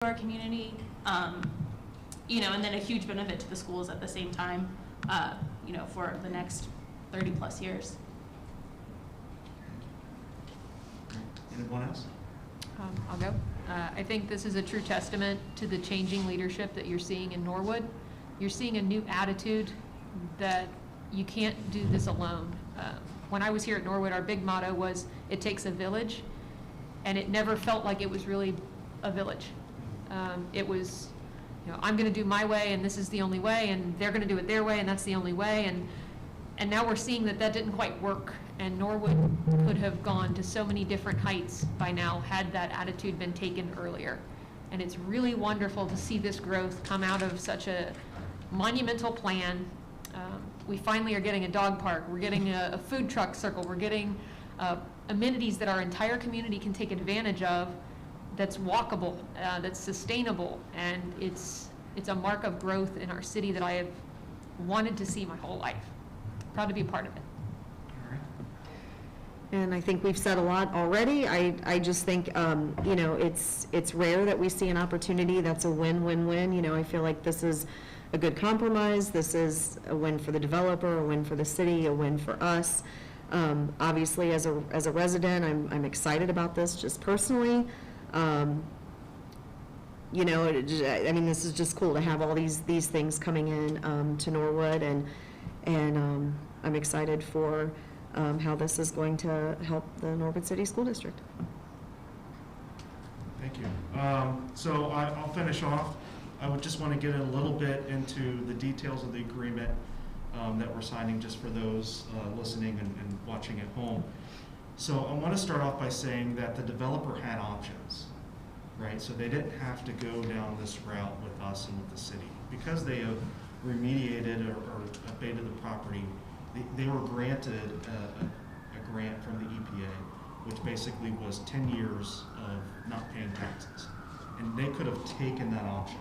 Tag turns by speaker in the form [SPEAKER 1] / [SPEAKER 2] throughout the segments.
[SPEAKER 1] our community, you know, and then a huge benefit to the schools at the same time, you know, for the next 30 plus years.
[SPEAKER 2] Anyone else?
[SPEAKER 3] I'll go. I think this is a true testament to the changing leadership that you're seeing in Norwood. You're seeing a new attitude that you can't do this alone. When I was here at Norwood, our big motto was, it takes a village, and it never felt like it was really a village. It was, you know, I'm going to do my way, and this is the only way, and they're going to do it their way, and that's the only way. And now we're seeing that that didn't quite work, and Norwood could have gone to so many different heights by now had that attitude been taken earlier. And it's really wonderful to see this growth come out of such a monumental plan. We finally are getting a dog park, we're getting a food truck circle, we're getting amenities that our entire community can take advantage of, that's walkable, that's sustainable, and it's a mark of growth in our city that I have wanted to see my whole life. Proud to be a part of it.
[SPEAKER 2] All right.
[SPEAKER 4] And I think we've said a lot already. I just think, you know, it's rare that we see an opportunity that's a win-win-win. You know, I feel like this is a good compromise. This is a win for the developer, a win for the city, a win for us. Obviously, as a resident, I'm excited about this just personally. You know, I mean, this is just cool to have all these things coming in to Norwood, and I'm excited for how this is going to help the Norwood City School District.
[SPEAKER 2] Thank you. So I'll finish off. I would just want to get a little bit into the details of the agreement that we're signing, just for those listening and watching at home. So I want to start off by saying that the developer had options, right? So they didn't have to go down this route with us and with the city. Because they have remediated or abated the property, they were granted a grant from the EPA, which basically was 10 years of not paying taxes. And they could have taken that option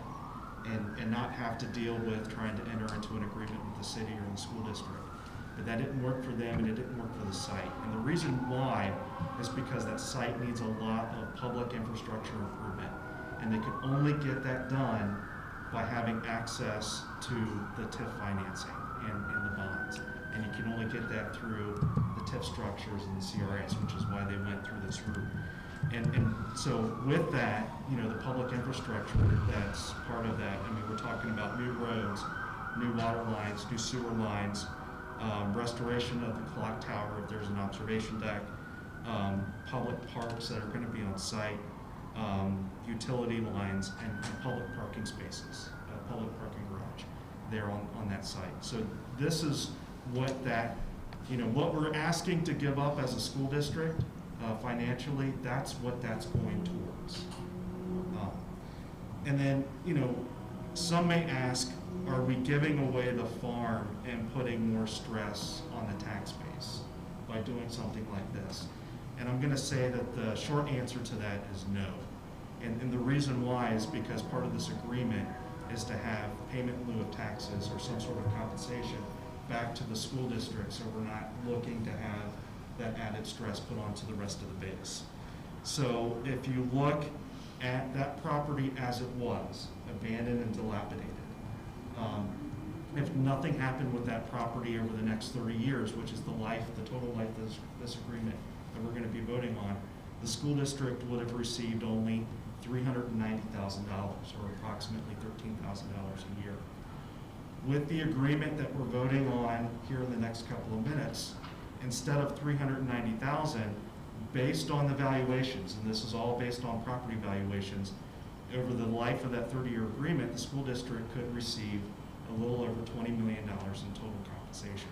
[SPEAKER 2] and not have to deal with trying to enter into an agreement with the city or the school district. But that didn't work for them, and it didn't work for the site. And the reason why is because that site needs a lot of public infrastructure improvement, and they could only get that done by having access to the TIF financing and the bonds. And you can only get that through the TIF structures and the CRS, which is why they went through this route. And so with that, you know, the public infrastructure that's part of that, I mean, we're talking about new roads, new water lines, new sewer lines, restoration of the clock tower if there's an observation deck, public parks that are going to be on site, utility lines, and public parking spaces, public parking garage there on that site. So this is what that, you know, what we're asking to give up as a school district financially, that's what that's going towards. And then, you know, some may ask, are we giving away the farm and putting more stress on the tax base by doing something like this? And I'm going to say that the short answer to that is no. And the reason why is because part of this agreement is to have payment in lieu of taxes or some sort of compensation back to the school district, so we're not looking to have that added stress put onto the rest of the base. So if you look at that property as it was, abandoned and dilapidated, if nothing happened with that property over the next 30 years, which is the total life of this agreement that we're going to be voting on, the school district would have received only $390,000, or approximately $13,000 a year. With the agreement that we're voting on here in the next couple of minutes, instead of $390,000, based on the valuations, and this is all based on property valuations, over the life of that 30-year agreement, the school district could receive a little over $20 million in total compensation.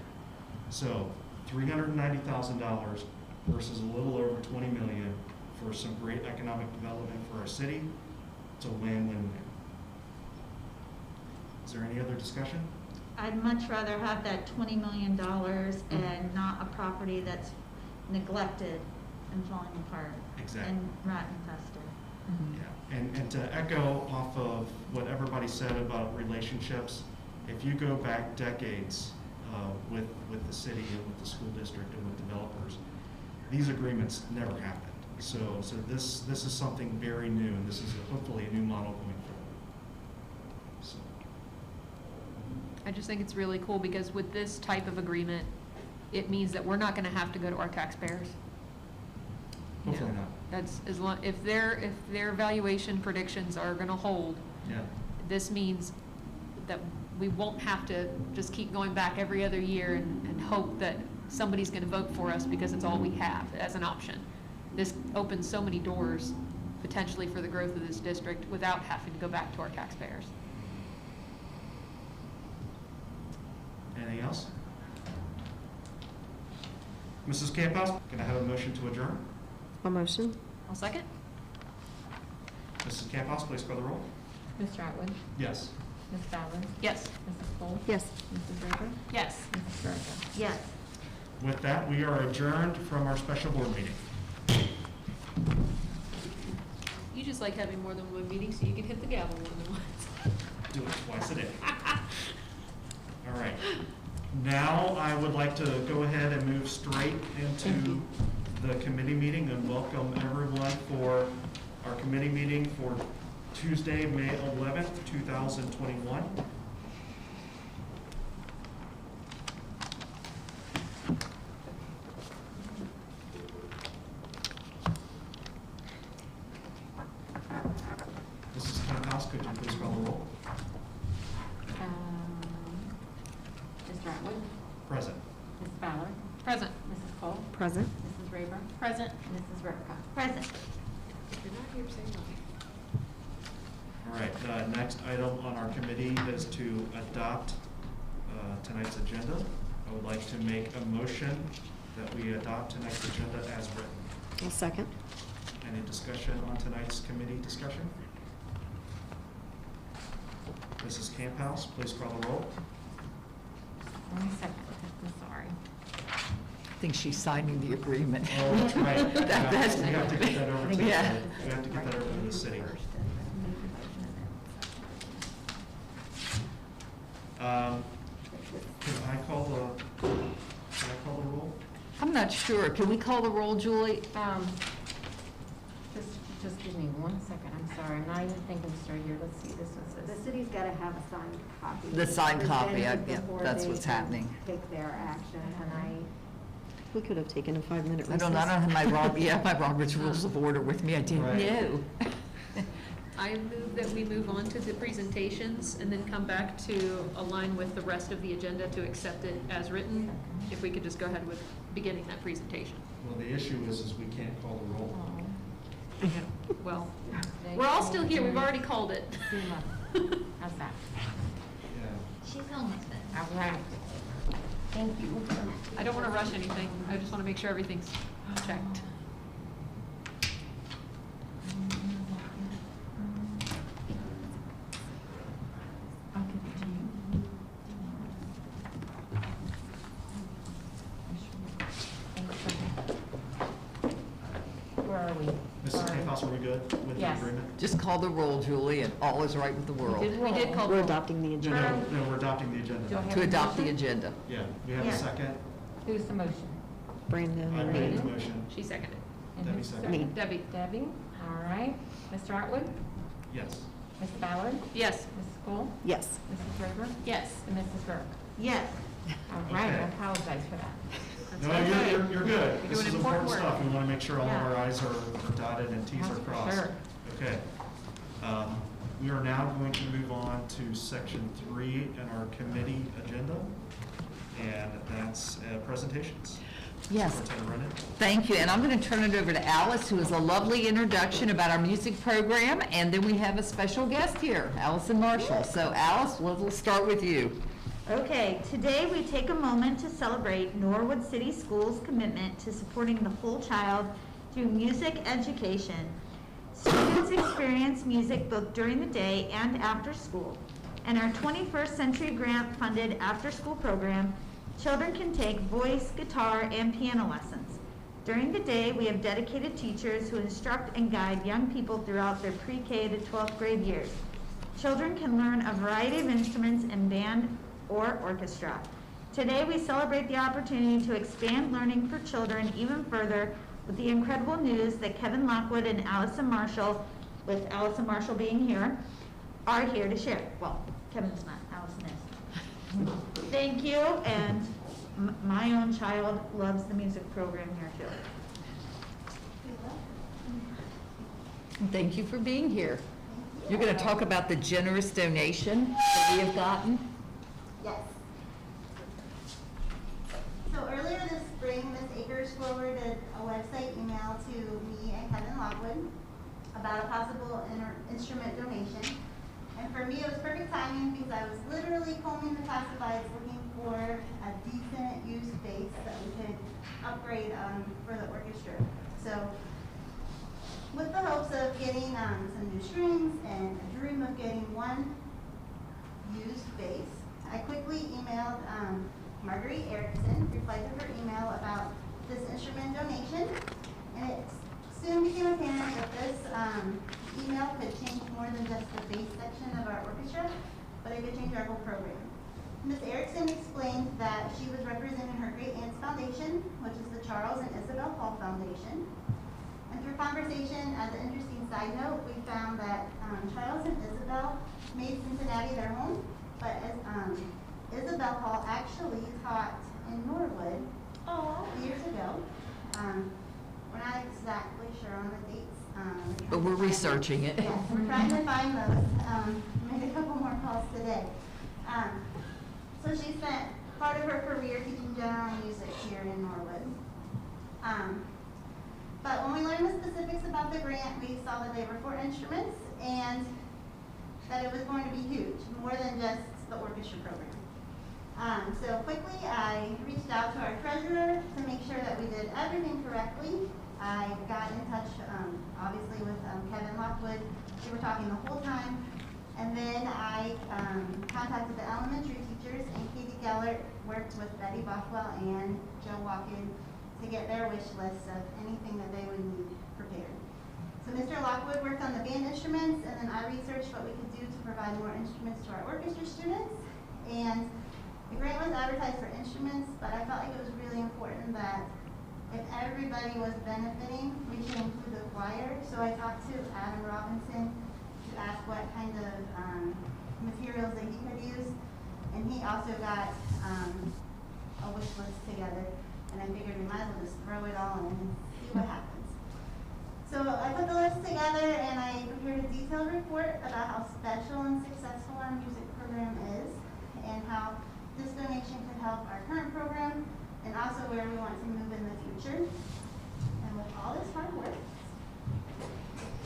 [SPEAKER 2] So $390,000 versus a little over $20 million for some great economic development for our city. It's a win-win-win. Is there any other discussion?
[SPEAKER 5] I'd much rather have that $20 million and not a property that's neglected and falling apart.
[SPEAKER 2] Exactly.
[SPEAKER 5] And rat infested.
[SPEAKER 2] Yeah, and to echo off of what everybody said about relationships, if you go back decades with the city and with the school district and with developers, these agreements never happened. So this is something very new, and this is hopefully a new model going forward. So,
[SPEAKER 3] I just think it's really cool because with this type of agreement, it means that we're not gonna have to go to our taxpayers. You
[SPEAKER 2] hopefully
[SPEAKER 3] know,
[SPEAKER 2] not.
[SPEAKER 3] That's, as long, if their valuation predictions are gonna hold,
[SPEAKER 2] Yeah.
[SPEAKER 3] this means that we won't have to just keep going back every other year and hope that somebody's gonna vote for us because it's all we have as an option. This opens so many doors potentially for the growth of this district without having to go back to our taxpayers.
[SPEAKER 2] Anything else? Mrs. Camphouse, can I have a motion to adjourn?
[SPEAKER 4] A motion?
[SPEAKER 3] I'll second.
[SPEAKER 2] Mrs. Camphouse, please call the roll.
[SPEAKER 6] Mr. Atwood?
[SPEAKER 2] Yes.
[SPEAKER 6] Ms. Fowler?
[SPEAKER 3] Yes.
[SPEAKER 6] Mrs. Cole?
[SPEAKER 4] Yes.
[SPEAKER 6] Mrs. Draper?
[SPEAKER 3] Yes.
[SPEAKER 6] Mrs. Zerko?
[SPEAKER 5] Yes.
[SPEAKER 2] With that, we are adjourned from our special board meeting.
[SPEAKER 3] You just like having more than one meeting so you can hit the gavel more than once.
[SPEAKER 2] Do it twice a day. All right. Now, I would like to go ahead and move straight into the committee meeting and welcome everyone for our committee meeting for Tuesday, May 11th, 2021. Mrs. Camphouse, could you please call the roll?
[SPEAKER 6] Mr. Atwood?
[SPEAKER 2] Present.
[SPEAKER 6] Ms. Fowler?
[SPEAKER 3] Present.
[SPEAKER 6] Mrs. Cole?
[SPEAKER 4] Present?
[SPEAKER 6] Mrs. Draper?
[SPEAKER 1] Present.
[SPEAKER 6] Mrs. Zerko?
[SPEAKER 5] Present.
[SPEAKER 3] If you're not here, say no.
[SPEAKER 2] All right, the next item on our committee is to adopt tonight's agenda. I would like to make a motion that we adopt tonight's agenda as written.
[SPEAKER 4] A second?
[SPEAKER 2] Any discussion on tonight's committee discussion? Mrs. Camphouse, please call the roll.
[SPEAKER 6] 1 second, I'm sorry.
[SPEAKER 7] I think she's signing the agreement.
[SPEAKER 2] Oh, that's right.
[SPEAKER 7] That's-
[SPEAKER 2] We have to get that over to,
[SPEAKER 7] Yeah.
[SPEAKER 2] we have to get that over to the city. Can I call the roll?
[SPEAKER 7] I'm not sure. Can we call the roll, Julie?
[SPEAKER 6] Just give me 1 second, I'm sorry, I'm not even thinking straight here, let's see, this was
[SPEAKER 8] The city's got to have a signed copy.
[SPEAKER 7] The signed copy,
[SPEAKER 8] presented
[SPEAKER 7] yeah,
[SPEAKER 8] before
[SPEAKER 7] that's
[SPEAKER 8] they
[SPEAKER 7] what's
[SPEAKER 8] can
[SPEAKER 7] happening.
[SPEAKER 8] Take their action, and
[SPEAKER 4] We could have taken a 5-minute
[SPEAKER 7] I
[SPEAKER 4] recess.
[SPEAKER 7] don't have my my Robert's Rules of Order with me. I didn't
[SPEAKER 2] Right.
[SPEAKER 7] know.
[SPEAKER 3] I move that we move on to the presentations and then come back to align with the rest of the agenda to accept it as written. If we could just go ahead with beginning that presentation.
[SPEAKER 2] Well, the issue is we can't call the roll.
[SPEAKER 3] Well, we're all still here, we've already called it.
[SPEAKER 6] How's that?
[SPEAKER 2] Yeah.
[SPEAKER 5] She's almost done.
[SPEAKER 6] All right. Thank you.
[SPEAKER 3] I don't want to rush anything, I just want to make sure everything's checked.
[SPEAKER 6] I'll give it to you. Where are we?
[SPEAKER 2] Mrs.
[SPEAKER 6] Sorry.
[SPEAKER 2] Camphouse, are we good with the
[SPEAKER 6] Yes.
[SPEAKER 2] agreement?
[SPEAKER 7] Just call the roll, Julie, and all is right with the world.
[SPEAKER 3] We did call.
[SPEAKER 4] We're adopting the
[SPEAKER 2] No,
[SPEAKER 4] agenda.
[SPEAKER 2] no, we're adopting the
[SPEAKER 6] Do I
[SPEAKER 2] agenda.
[SPEAKER 6] have
[SPEAKER 7] To
[SPEAKER 6] a
[SPEAKER 7] adopt the
[SPEAKER 6] motion?
[SPEAKER 7] agenda.
[SPEAKER 2] Yeah, we have a
[SPEAKER 5] Yeah.
[SPEAKER 2] second.
[SPEAKER 6] Who's the motion?
[SPEAKER 4] Brandon
[SPEAKER 2] I
[SPEAKER 4] and
[SPEAKER 2] made
[SPEAKER 4] me.
[SPEAKER 2] the motion.
[SPEAKER 3] She seconded.
[SPEAKER 6] And
[SPEAKER 2] Debbie
[SPEAKER 6] who's
[SPEAKER 2] seconded.
[SPEAKER 4] Me.
[SPEAKER 3] Debbie.
[SPEAKER 6] Debbie, all right. Mr. Atwood?
[SPEAKER 2] Yes.
[SPEAKER 6] Ms. Fowler?
[SPEAKER 3] Yes.
[SPEAKER 6] Mrs. Cole?
[SPEAKER 4] Yes.
[SPEAKER 6] Mrs. Draper?
[SPEAKER 3] Yes.
[SPEAKER 6] And Mrs. Zerko?
[SPEAKER 5] Yes.
[SPEAKER 6] All right,
[SPEAKER 2] Okay.
[SPEAKER 6] I apologize for that.
[SPEAKER 2] No,
[SPEAKER 3] That's okay.
[SPEAKER 2] you're good.
[SPEAKER 3] You're
[SPEAKER 2] This
[SPEAKER 3] doing
[SPEAKER 2] is
[SPEAKER 3] important
[SPEAKER 2] important
[SPEAKER 3] work.
[SPEAKER 2] stuff. We want to make sure all of
[SPEAKER 6] Yeah.
[SPEAKER 2] our i's are dotted and t's are
[SPEAKER 6] That's for
[SPEAKER 2] crossed.
[SPEAKER 6] sure.
[SPEAKER 2] Okay. We are now going to move on to section 3 in our committee agenda, and that's presentations.
[SPEAKER 7] Yes.
[SPEAKER 2] Superintendent Brennan?
[SPEAKER 7] Thank you, and I'm going to turn it over to Alice, who has a lovely introduction about our music program, and then we have a special guest here, Allison Marshall. So Alice, we'll start with you.
[SPEAKER 5] Okay, today we take a moment to celebrate Norwood City Schools' commitment to supporting the whole child through music education. Students experience music both during the day and after school. In our 21st Century Grant-funded after-school program, children can take voice, guitar, and piano lessons. During the day, we have dedicated teachers who instruct and guide young people throughout their pre-K to 12th grade years. Children can learn a variety of instruments in band or orchestra. Today, we celebrate the opportunity to expand learning for children even further with the incredible news that Kevin Lockwood and Allison Marshall, with Allison Marshall being here, are here to share. Well, Kevin's not, Allison is. Thank you, and my own child loves the music program here too.
[SPEAKER 7] Thank you for being here. You're going to talk about the generous donation that we have gotten.
[SPEAKER 9] Yes. So earlier this spring, Ms. Akers forwarded a website email to me and Kevin Lockwood about a possible instrument donation. And for me, it was perfect timing because I was literally combing the classifieds looking for a decent used space that we could upgrade for the orchestra. So with the hopes of getting some new strings and a dream of getting one used bass, I quickly emailed Marguerite Erickson, replied to her email about this instrument donation, and it soon became apparent that this email could change more than just the bass section of our orchestra, but it could change our whole program. Ms. Erickson explained that she was representing her great aunt's foundation, which is the Charles and Isabel Hall Foundation. And through conversation, as an interesting side note, we found that Charles and Isabel made Cincinnati their home, but as Isabel Hall actually taught in Norwood years ago. We're not exactly sure on the dates.
[SPEAKER 7] But we're researching it.
[SPEAKER 9] Yes, we're trying to find those. Made a couple more calls today. So she spent part of her career teaching general music here in Norwood. But when we learned the specifics about the grant, we saw that they were 4 instruments and that it was going to be huge, more than just the orchestra program. So quickly, I reached out to our treasurer to make sure that we did everything correctly. I got in touch, obviously, with Kevin Lockwood. We were talking the whole time. And then I contacted the elementary teachers, and Katie Geller worked with Betty Bothwell and Joe Walken to get their wish list of anything that they would need prepared. So Mr. Lockwood worked on the band instruments, and then I researched what we could do to provide more instruments to our orchestra students. And the grant was advertised for instruments, but I felt like it was really important that if everybody was benefiting, we should include the choir. So I talked to Adam Robinson to ask what kind of materials that he could use, and he also got a wish list together. And I figured we might as well just throw it all in and see what happens. So I put the list together and I prepared a detailed report about how special and successful our music program is and how this donation could help our current program and also where we want to move in the future. And with all this hard work,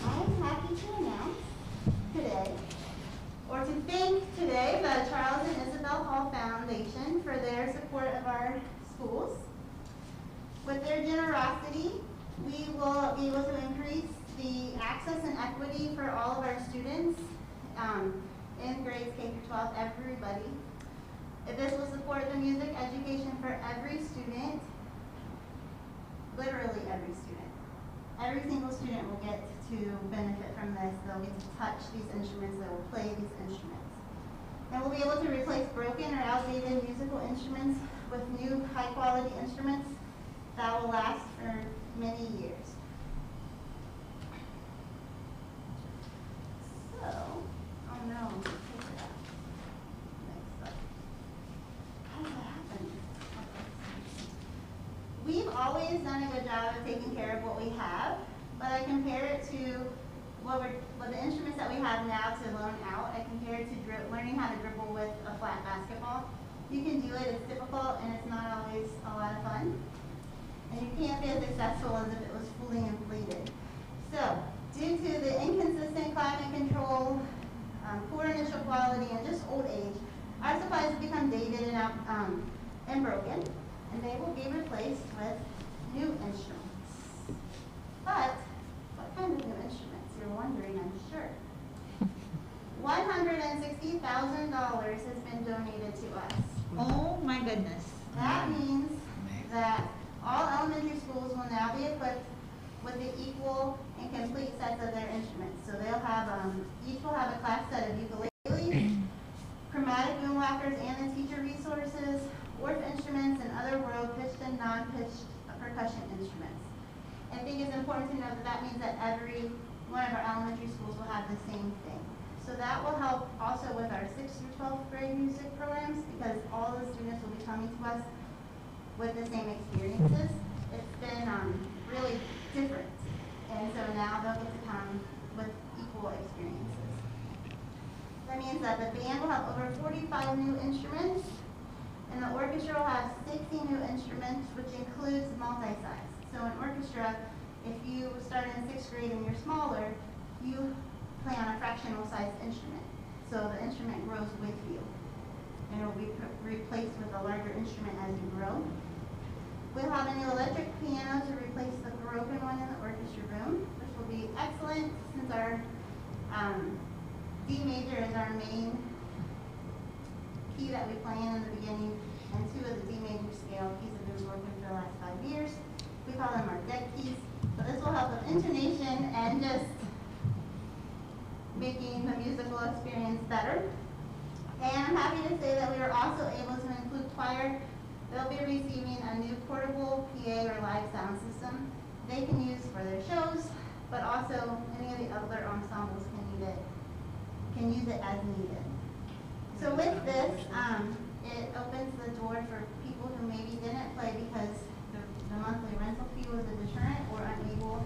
[SPEAKER 9] I'm happy to announce today, or to thank today, the Charles and Isabel Hall Foundation for their support of our schools. With their generosity, we will be able to increase the access and equity for all of our students in grades K through 12, everybody. This will support the music education for every student, literally every student. Every single student will get to benefit from this. They'll get to touch these instruments, they will play these instruments. And we'll be able to replace broken or outdated musical instruments with new high-quality instruments that will last for many years. So, oh no, take it out. Next slide. How does that happen? We've always done a good job of taking care of what we have, but I compare it to what the instruments that we have now to loan out. I compare it to learning how to dribble with a flat basketball. You can do it, it's difficult, and it's not always a lot of fun. And you can't be as successful as if it was fully inflated. So, due to the inconsistent climate control, poor initial quality, and just old age, our supplies have become dated and broken, and they will be replaced with new instruments. But, what kind of new instruments? You're wondering, I'm sure. $160,000 has been donated to us.
[SPEAKER 5] Oh my goodness.
[SPEAKER 9] That means that all elementary schools will now be equipped with the equal and complete sets of their instruments. So they'll have, each will have a class set of ukuleles, chromatic boom whackers and the teacher resources, Orff instruments, and other world pitched and non-pitched percussion instruments. I think it's important to know that that means that every one of our elementary schools will have the same thing. So that will help also with our 6th through 12th grade music programs, because all the students will be coming to us with the same experiences. It's been really different, and so now they'll get to come with equal experiences. That means that the band will have over 45 new instruments, and the orchestra will have 60 new instruments, which includes multi-size. So in orchestra, if you start in 6th grade and you're smaller, you play on a fractional size instrument. So the instrument grows with you, and it will be replaced with a larger instrument as you grow. We'll have a new electric piano to replace the broken one in the orchestra room, which will be excellent since our D major is our main key that we play in the beginning, and 2 of the D major scale keys have been broken for the last 5 years. We call them our deck keys. So this will help with intonation and just making the musical experience better. And I'm happy to say that we were also able to include choir. They'll be receiving a new portable PA or live sound system they can use for their shows, but also any of the other ensembles can use it as needed. So with this, it opens the door for people who maybe didn't play because the monthly rental fee was a deterrent or unable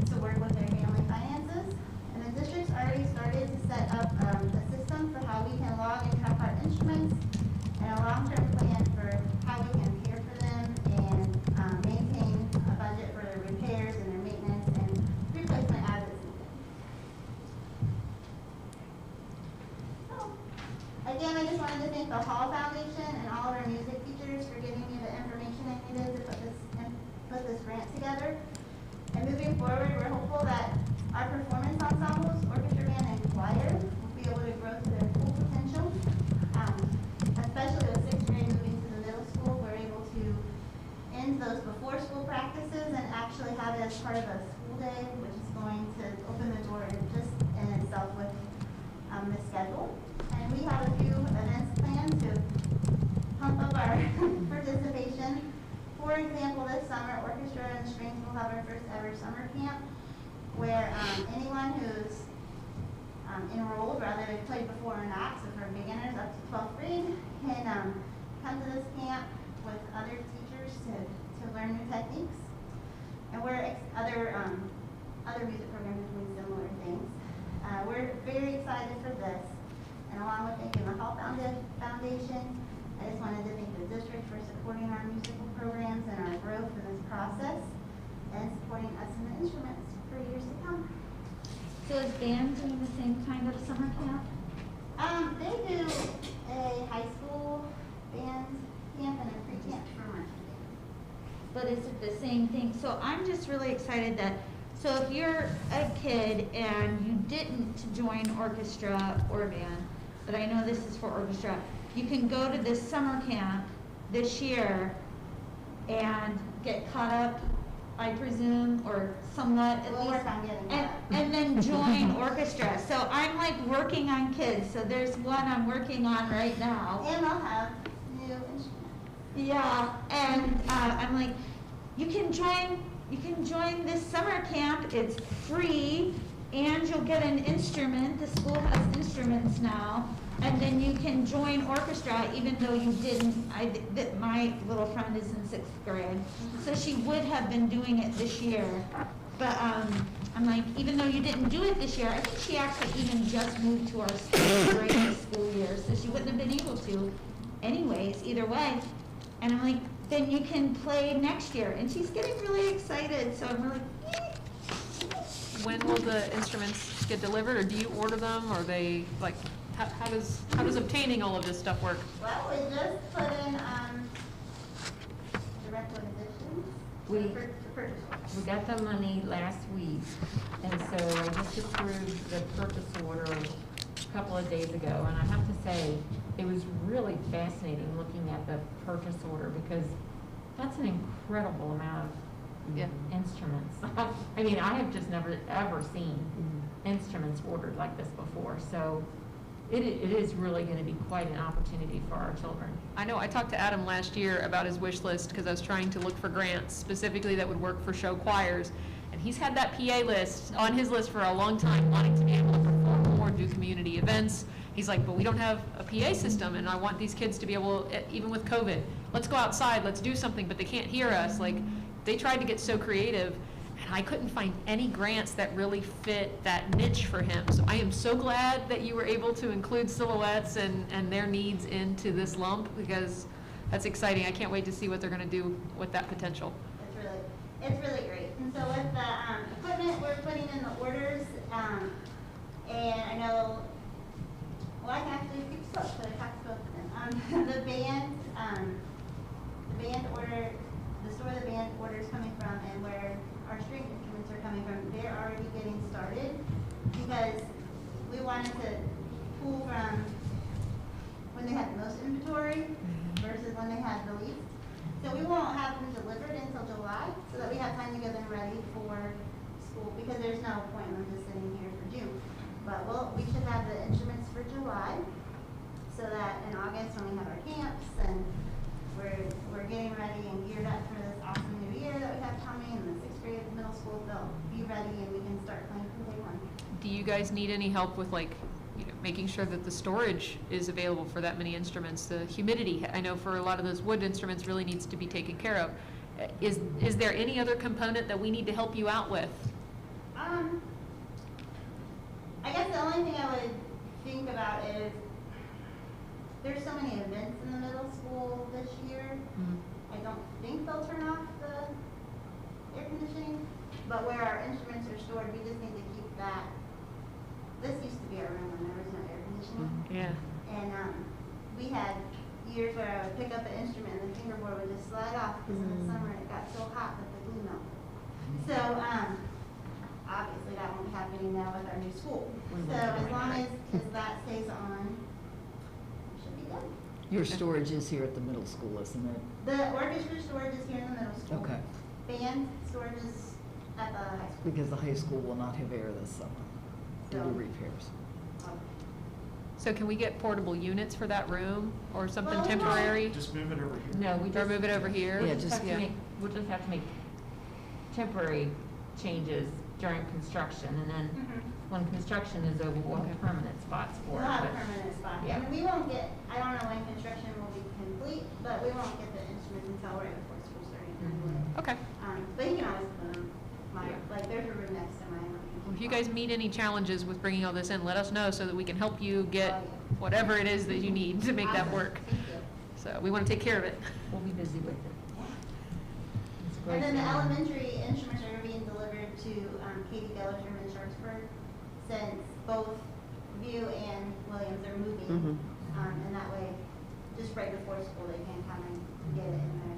[SPEAKER 9] to work with their family finances. And the district's already started to set up a system for how we can log and track our instruments, and a long-term plan for how we can care for them and maintain a budget for their repairs and their maintenance and replacement as it's needed. So, again, I just wanted to thank the Hall Foundation and all of our music teachers for giving me the information I needed to put this grant together. And moving forward, we're hopeful that our performance ensembles, orchestra band, and choir will be able to grow to their full potential. Especially with 6th grade moving to the middle school, we're able to end those before school practices and actually have it as part of a school day, which is going to open the door just in itself with the schedule. And we have a few events planned to pump up our participation. For example, this summer, Orchestra and Strings will have our first ever summer camp, where anyone who's enrolled, whether they played before or not, so for beginners up to 12th grade, can come to this camp with other teachers to learn new techniques. And other music programs are doing similar things. We're very excited for this, and along with thanking the Hall Foundation, I just wanted to thank the district for supporting our musical programs and our growth in this process, and supporting us in the instruments for years to come.
[SPEAKER 5] So is band doing the same kind of summer camp?
[SPEAKER 9] They do a high school band camp and a pre-camp for marching band.
[SPEAKER 5] But is it the same thing? So I'm just really excited that, so if you're a kid and you didn't join orchestra or band, but I know this is for orchestra, you can go to this summer camp this year and get caught up, I presume, or somewhat at
[SPEAKER 9] We'll
[SPEAKER 5] least.
[SPEAKER 9] work on getting that.
[SPEAKER 5] And then join orchestra. So I'm like working on kids. So there's one I'm working on right now.
[SPEAKER 9] And I'll have new instruments.
[SPEAKER 5] Yeah, and I'm like, you can join this summer camp. It's free, and you'll get an instrument. The school has instruments now, and then you can join orchestra even though you didn't. My little friend is in 6th grade, so she would have been doing it this year. But I'm like, even though you didn't do it this year, I think she actually even just moved to our school during the school year, so she wouldn't have been able to anyways, either way. And I'm like, then you can play next year. And she's getting really excited, so I'm really,
[SPEAKER 3] When will the instruments get delivered, or do you order them, or they, like, how does obtaining all of this stuff work?
[SPEAKER 9] Well, we just put in the requisitions.
[SPEAKER 6] We-
[SPEAKER 9] to purchase orders.
[SPEAKER 6] We got the money last week, and so I just approved the purchase order a couple of days ago, and I have to say, it was really fascinating looking at the purchase order, because that's an incredible amount of
[SPEAKER 3] Yeah.
[SPEAKER 6] instruments. I mean, I have just never, ever seen instruments ordered like this before, so it is really gonna be quite an opportunity for our children.
[SPEAKER 3] I know, I talked to Adam last year about his wish list, because I was trying to look for grants specifically that would work for show choirs. And he's had that PA list on his list for a long time, wanting to be able to perform more, do community events. He's like, but we don't have a PA system, and I want these kids to be able, even with COVID, let's go outside, let's do something, but they can't hear us. Like, they tried to get so creative, and I couldn't find any grants that really fit that niche for him. So I am so glad that you were able to include Silhouettes and their needs into this lump, because that's exciting. I can't wait to see what they're gonna do with that potential.
[SPEAKER 9] It's really great. And so with the equipment, we're putting in the orders, and I know, well, I can actually speak to both, but I talked to both of them. The band order, the store the band order is coming from, and where our string instruments are coming from, they're already getting started, because we wanted to pull from when they had the most inventory versus when they had the least. So we won't have them delivered until July, so that we have time to get them ready for school, because there's no point in them just sitting here for June. But we should have the instruments for July, so that in August, when we have our camps, and we're getting ready and geared up for this awesome new year that we have coming, and the 6th grade middle school, they'll be ready and we can start playing from day one.
[SPEAKER 3] Do you guys need any help with, like, making sure that the storage is available for that many instruments? The humidity, I know for a lot of those wood instruments, really needs to be taken care of. Is there any other component that we need to help you out with?
[SPEAKER 9] I guess the only thing I would think about is, there's so many events in the middle school this year. I don't think they'll turn off the air conditioning, but where our instruments are stored, we just need to keep that. This used to be our room when there was no air conditioning.
[SPEAKER 3] Yeah.
[SPEAKER 9] And we had years where I would pick up an instrument and the fingerboard would just slide off, because in the summer it got so hot that the glue melted. So obviously that won't be happening now with our new school. So as long as that stays on, it should be good.
[SPEAKER 7] Your storage is here at the middle school, isn't it?
[SPEAKER 9] The orchestra storage is here in the middle school.
[SPEAKER 7] Okay.
[SPEAKER 9] Band storage is at the high school.
[SPEAKER 7] Because the high school will not have air this summer. They'll do repairs.
[SPEAKER 3] So can we get portable units for that room, or something
[SPEAKER 9] Well,
[SPEAKER 3] temporary?
[SPEAKER 2] Just move it over here.
[SPEAKER 6] No, we
[SPEAKER 3] Or
[SPEAKER 6] just.
[SPEAKER 3] move it over here?
[SPEAKER 7] Yeah,
[SPEAKER 6] We'll just have to make temporary changes during construction, and then when construction is over, we'll have permanent spots for
[SPEAKER 9] We'll
[SPEAKER 6] it.
[SPEAKER 9] have a
[SPEAKER 6] but-
[SPEAKER 9] permanent spot.
[SPEAKER 6] Yeah.
[SPEAKER 9] And we won't get, I don't know when construction will be complete, but we won't get the instruments until right before school starting.
[SPEAKER 3] Okay.
[SPEAKER 9] But you can always put them,
[SPEAKER 6] Yeah.
[SPEAKER 9] like, there's a room next to mine.
[SPEAKER 3] Well, if you guys meet any challenges with bringing all this in, let us know so that we can help you get whatever it is that you need to make that
[SPEAKER 9] Awesome.
[SPEAKER 3] work.
[SPEAKER 9] Thank you.
[SPEAKER 3] So we want to take care of it.
[SPEAKER 6] We'll be busy with it. It's a great
[SPEAKER 9] And then the
[SPEAKER 6] thing.
[SPEAKER 9] elementary instruments are being delivered to Katie Geller's room in Sharpsburg, since both View and Williams are moving. And that way, just right before school, they can come and get it in there.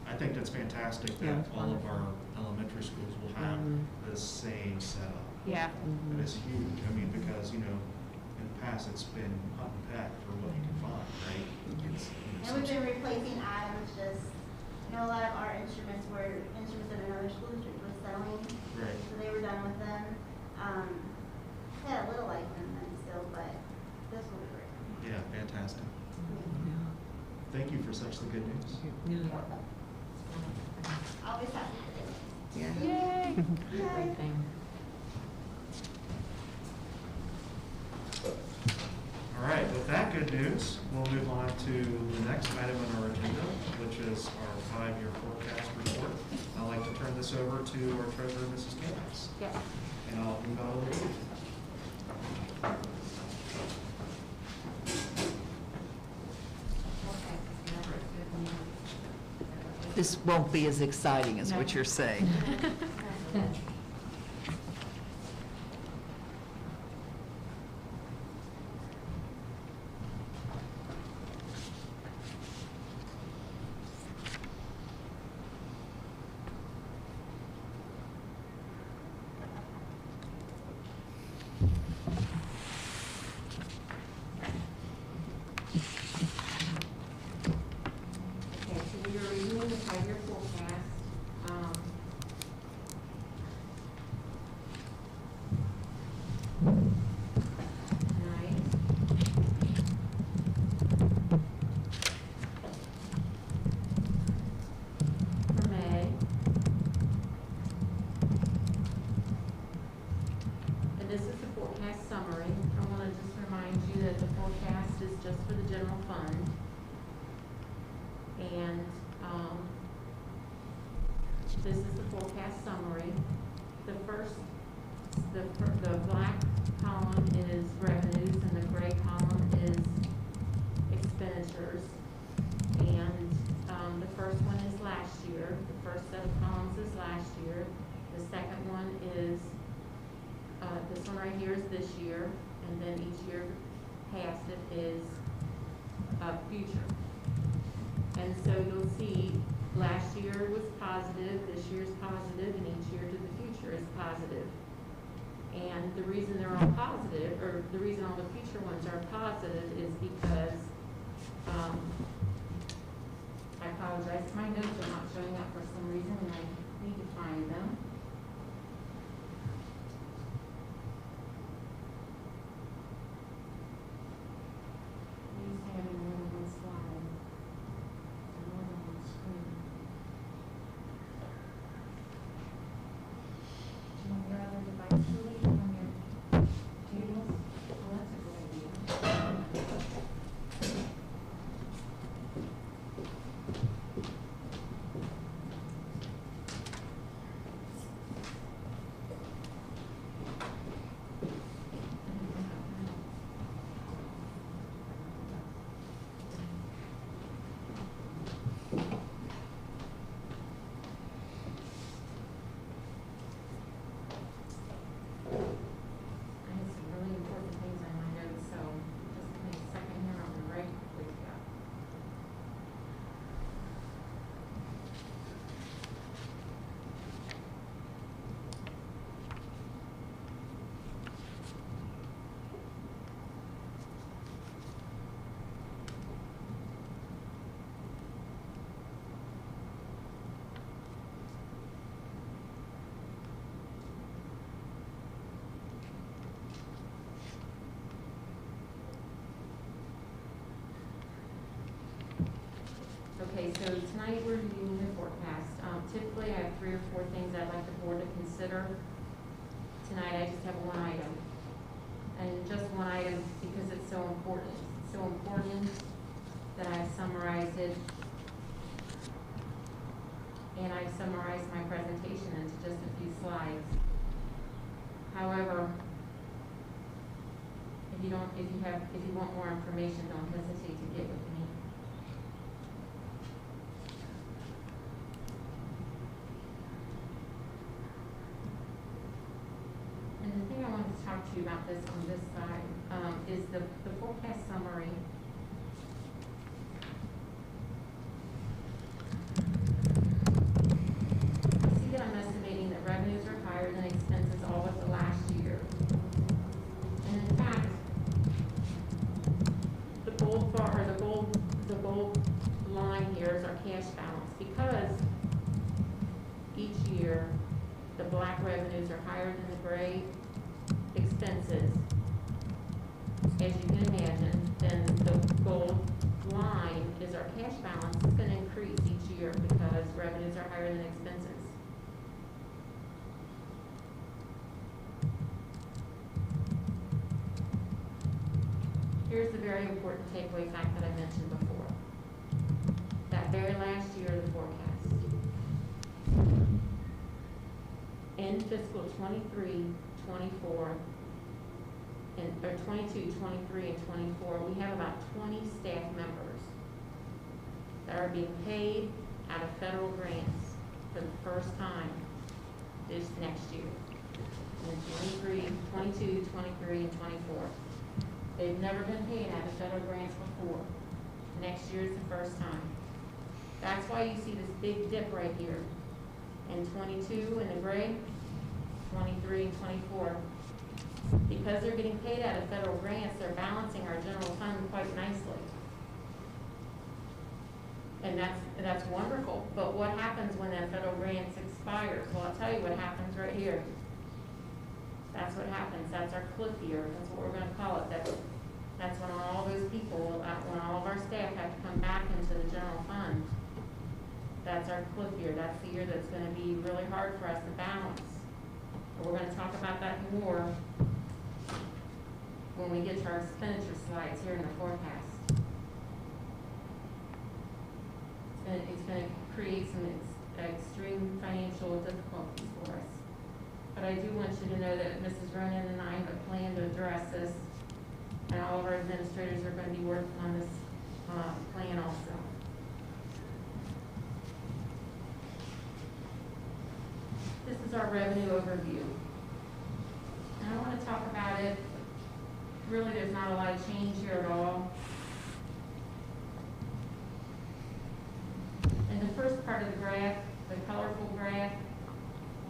[SPEAKER 2] I think that's fantastic that all of our elementary schools will have the same setup.
[SPEAKER 3] Yeah.
[SPEAKER 2] And it's huge, I mean, because, in the past, it's been hunt and peck for what you can find, right? It's,
[SPEAKER 9] And we've been replacing items, a lot of our instruments were instruments that another school district was selling.
[SPEAKER 2] Right.
[SPEAKER 9] So they were done with them. They had a little life in them still, but this will be great.
[SPEAKER 2] Yeah, fantastic. Thank you for such the good news.
[SPEAKER 9] Always happy to do it.
[SPEAKER 3] Yay.
[SPEAKER 6] It's a great thing.
[SPEAKER 2] All right, with that good news, we'll move on to the next item on our agenda, which is our 5-year forecast report. I'd like to turn this over to our treasurer, Mrs. Campbell.
[SPEAKER 6] Yes.
[SPEAKER 2] And I'll move on over to you.
[SPEAKER 7] This won't be as exciting as what you're saying.
[SPEAKER 6] Okay, so we are reviewing the 5-year forecast. And this is the forecast summary. I want to just remind you that the forecast is just for the general fund. And, this is the forecast summary. The first, the black column is revenues and the gray column is expenditures. And, the first one is last year. The first set of columns is last year. The second one is, this one right here is this year, and then each year past it is, future. And so you'll see last year was positive, this year's positive, and each year to the future is positive. And the reason they're all positive, or the reason all the future ones are positive is because, I apologize, my notes are not showing up for some reason, and I need to find them. I used to have it more than one slide. More than one screen. Do you want your other device to leave on your tables? Well, that's a good idea. I had some really important things on my notes, so just give me a second here, I'll be right with you. Okay, so tonight we're reviewing the forecast. Typically, I have 3 or 4 things I'd like the board to consider. Tonight, I just have one item. And just one item because it's so important. It's so important that I've summarized it. And I've summarized my presentation into just a few slides. However, if you want more information, don't hesitate to get with me. And the thing I wanted to talk to you about this on this side is the forecast summary. See that I'm estimating that revenues are higher than expenses all of the last year. And in fact, the bold bar, or the bold line here is our cash balance, because each year the black revenues are higher than the gray expenses. As you can imagine, then the gold line is our cash balance. It's going to increase each year because revenues are higher than expenses. Here's the very important takeaway fact that I mentioned before. That very last year of the forecast. In fiscal 23, 24, or 22, 23, and 24, we have about 20 staff members that are being paid out of federal grants for the first time this next year. In 23, 22, 23, and 24. They've never been paid out of federal grants before. Next year is the first time. That's why you see this big dip right here. In 22 in the gray, 23 and 24. Because they're getting paid out of federal grants, they're balancing our general fund quite nicely. And that's wonderful. But what happens when that federal grant expires? Well, I'll tell you what happens right here. That's what happens. That's our cliff year. That's what we're going to call it. That's when all those people, when all of our staff have to come back into the general fund. That's our cliff year. That's the year that's going to be really hard for us to balance. But we're going to talk about that more when we get to our expenditure slides here in the forecast. It's gonna create some extreme financial difficulties for us. But I do want you to know that Mrs. Ronan and I have a plan to address this, and all of our administrators are gonna be working on this, plan also. This is our revenue overview. And I wanna talk about it. Really, there's not a lot of change here at all. In the first part of the graph, the colorful graph,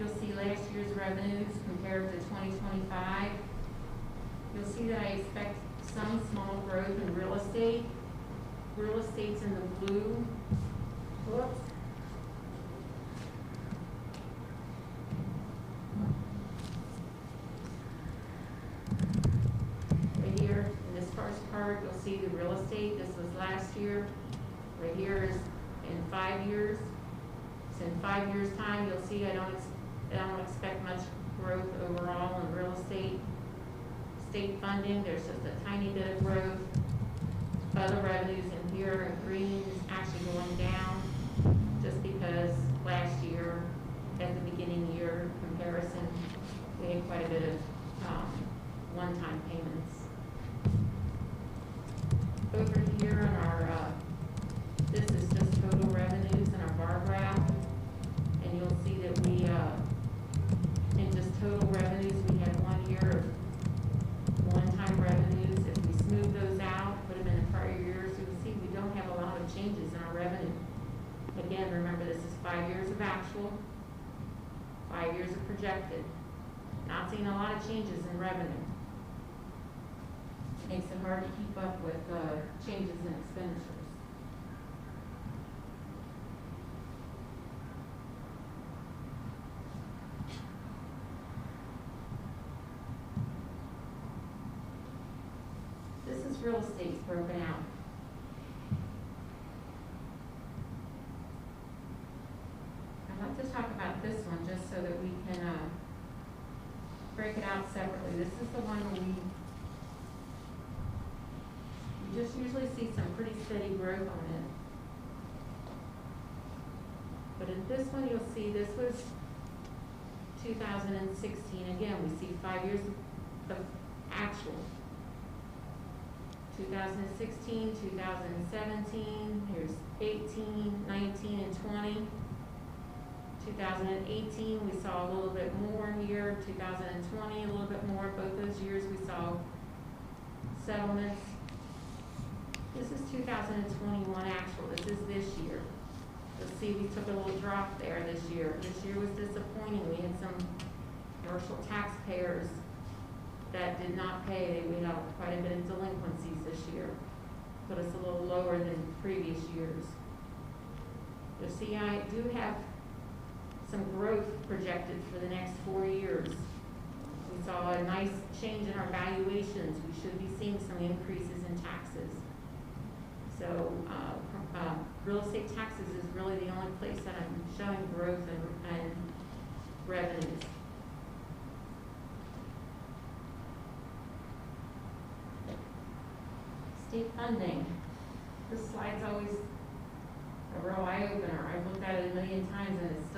[SPEAKER 6] you'll see last year's revenues compared to 2025. You'll see that I expect some small growth in real estate. Real estate's in the blue. Whoops. Right here, in this first part, you'll see the real estate. This was last year. Right here is in 5 years. So in 5 years' time, you'll see I don't expect much growth overall in real estate. State funding, there's just a tiny bit of growth. Other revenues in here in green is actually going down just because last year, at the beginning year comparison, we had quite a bit of one-time payments. Over here on our, this is just total revenues in our bar graph, and you'll see that we, in just total revenues, we had 1 year of one-time revenues. If we smooth those out, put them in the prior years, you can see we don't have a lot of changes in our revenue. Again, remember, this is 5 years of actual, 5 years of projected. Not seeing a lot of changes in revenue. Makes it hard to keep up with changes in expenditures. This is real estate broken out. I'd like to talk about this one just so that we can break it out separately. This is the one where we just usually see some pretty steady growth on it. But in this one, you'll see this was 2016. Again, we see 5 years of actual. 2016, 2017, here's 18, 19, and 20. 2018, we saw a little bit more here. 2020, a little bit more. Both those years we saw settlements. This is 2021 actual. This is this year. You'll see we took a little drop there this year. This year was disappointing. We had some commercial taxpayers that did not pay. We had quite a bit of delinquencies this year. Put us a little lower than previous years. You'll see I do have some growth projected for the next 4 years. We saw a nice change in our valuations. We should be seeing some increases in taxes. So real estate taxes is really the only place that I'm showing growth and revenues. State funding. This slide's always a real eye-opener. I've looked at it a million times and it's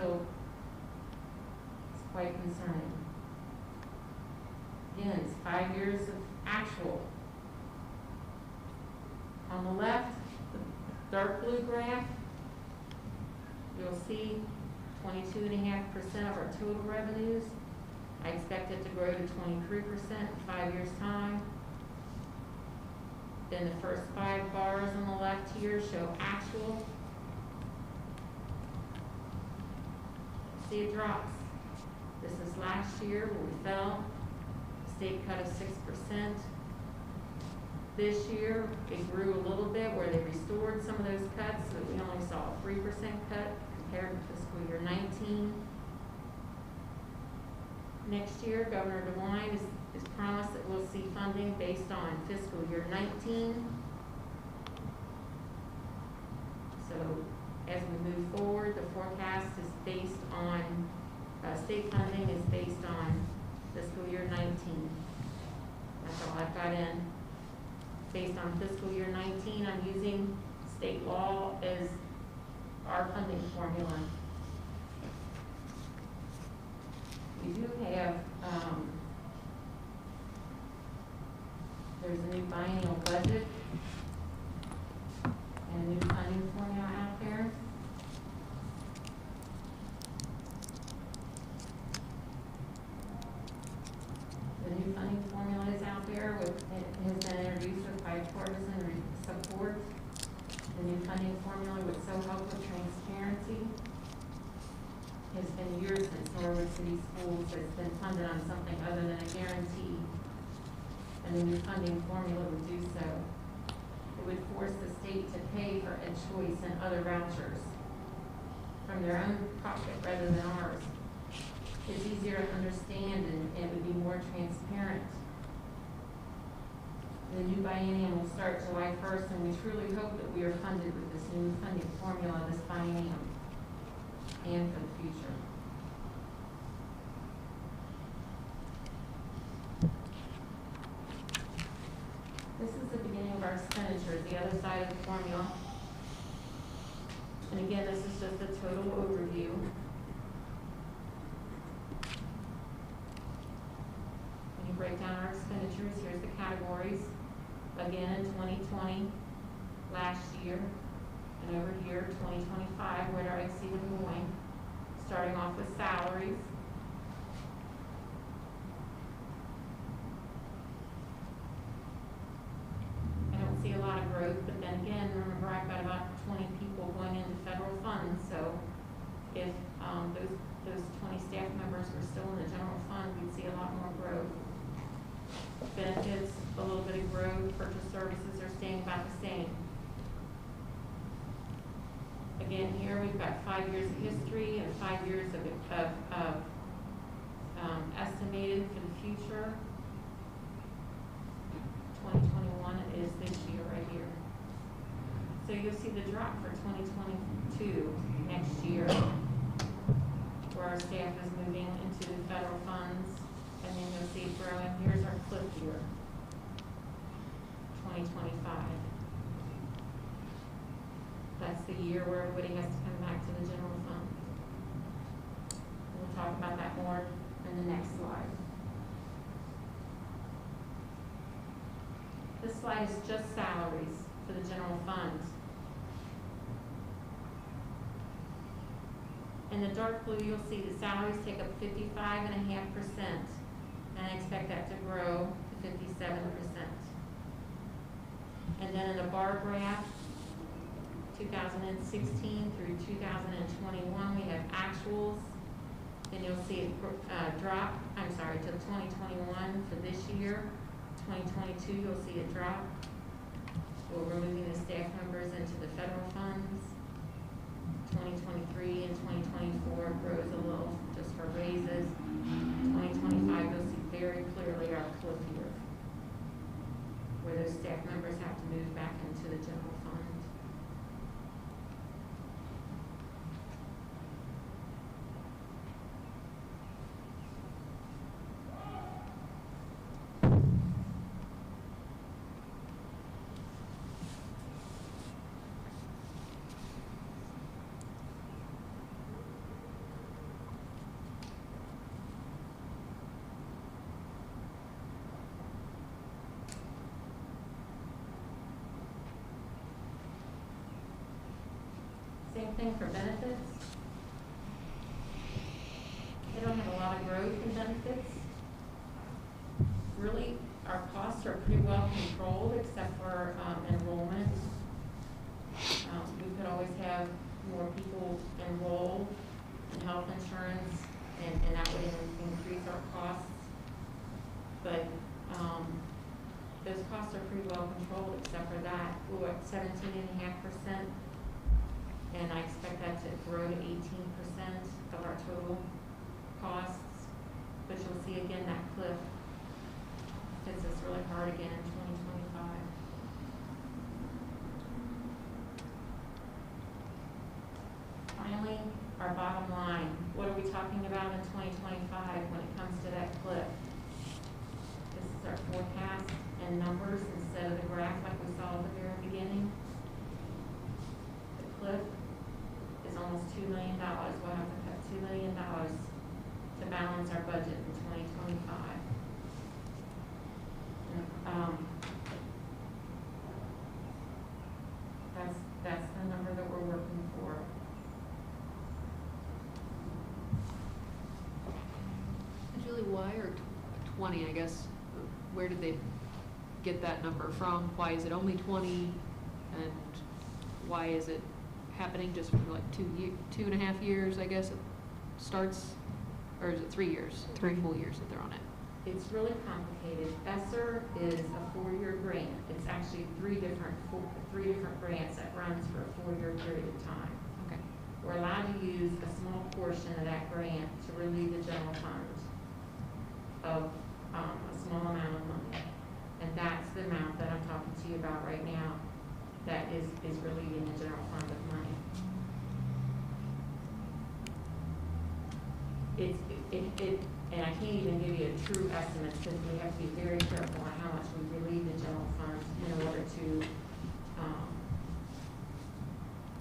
[SPEAKER 6] quite concerning. Again, it's 5 years of actual. On the left, the dark blue graph, you'll see 22.5% of our total revenues. I expect it to grow to 23% in 5 years' time. Then the first 5 bars on the left here show actual. See, it drops. This is last year where we fell. State cut of 6%. This year, it grew a little bit where they restored some of those cuts, so we only saw a 3% cut compared to fiscal year 19. Next year, Governor DeWine is promised that we'll see funding based on fiscal year 19. So as we move forward, the forecast is based on, state funding is based on fiscal year 19. That's all I I've got in, based on fiscal year 19, I'm using state law as our funding formula. We do have, there's a new biennial budget and a new funding formula out there. The new funding formula is out there with, it has been introduced with bipartisan support. The new funding formula would so help with transparency. It's been years since Norwood City Schools has been funded on something other than a guarantee, and the new funding formula would do so. It would force the state to pay for Ed Choice and other vouchers from their own pocket rather than ours. It's easier to understand and it would be more transparent. The new biennium will start July 1st, and we truly hope that we are funded with this new funding formula this biennium and for the future. This is the beginning of our expenditures, the other side of the formula. And again, this is just a total overview. When you break down our expenditures, here's the categories. Again, in 2020, last year, and over here, 2025, where do I see them going? Starting off with salaries. I don't see a lot of growth, but then again, remember I've got about 20 people going into federal funds, so if those 20 staff members were still in the general fund, we'd see a lot more growth. Benefits, a little bit of growth. Purchase services are staying about the same. Again, here we've got 5 years of history and 5 years of estimated for the future. 2021 is this year right here. So you'll see the drop for 2022 next year, where our staff is moving into the federal funds, and then you'll see it growing. Here's our cliff year, 2025. That's the year where everybody has to come back to the general fund. We'll talk about that more in the next slide. This slide is just salaries for the general fund. In the dark blue, you'll see the salaries take up 55.5%, and I expect that to grow to 57%. And then in the bar graph, 2016 through 2021, we have actuals. Then you'll see it drop, to 2021 for this year. 2022, you'll see it drop. We're moving the staff members into the federal funds. 2023 and 2024 grows a little just for raises. 2025, you'll see very clearly our cliff year, where those staff members have to move back into the general fund. Same thing for benefits. They don't have a lot of growth in benefits. Really, our costs are pretty well controlled except for enrollment. We could always have more people enroll in health insurance, and that would increase our costs. But those costs are pretty well controlled except for that. We're at 17.5%. And I expect that to grow to 18% of our total costs. But you'll see again that cliff hits us really hard again in 2025. Finally, our bottom line. What are we talking about in 2025 when it comes to that cliff? This is our forecast. in numbers instead of the graph like we saw at the very beginning. The cliff is almost $2 million. We'll have to cut $2 million to balance our budget in 2025. That's the number that we're working for.
[SPEAKER 3] Julie, why or 20, I guess, where did they get that number from? Why is it only 20? And why is it happening just for like 2.5 years, I guess it starts? Or is it 3 years? 3 full years that they're on it?
[SPEAKER 6] It's really complicated. ESSER is a 4-year grant. It's actually three different grants that runs for a 4-year period of time.
[SPEAKER 3] Okay.
[SPEAKER 6] We're allowed to use a small portion of that grant to relieve the general fund of a small amount of money. And that's the amount that I'm talking to you about right now that is relieving the general fund of money. And I can't even give you a true estimate because we have to be very careful on how much we relieve the general fund in order to,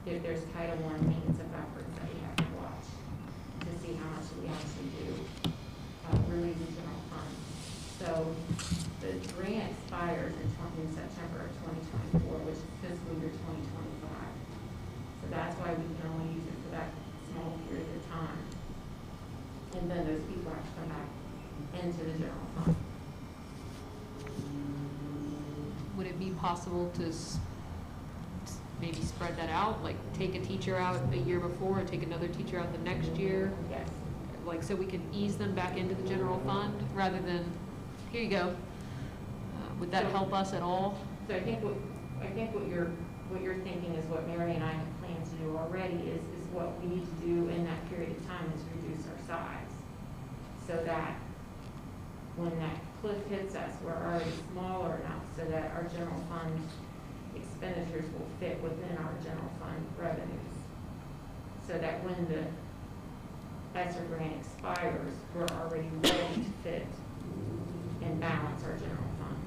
[SPEAKER 6] if there's Title I maintenance of efforts that we have to watch to see how much we actually do relieve the general fund. So the grant expires in September of 2024, which is fiscal year 2025. So that's why we can only use it for that small period of time. And then those people have to come back into the general fund.
[SPEAKER 3] Would it be possible to maybe spread that out, like take a teacher out a year before and take another teacher out the next year?
[SPEAKER 6] Yes.
[SPEAKER 3] Like, so we can ease them back into the general fund rather than, here you go. Would that help us at all?
[SPEAKER 6] So I think what you're thinking is what Mary and I have planned to do already is what we need to do in that period of time is reduce our size. So that when that cliff hits us, we're already smaller enough so that our general fund expenditures will fit within our general fund revenues. So that when the ESSER grant expires, we're already ready to fit and balance our general fund.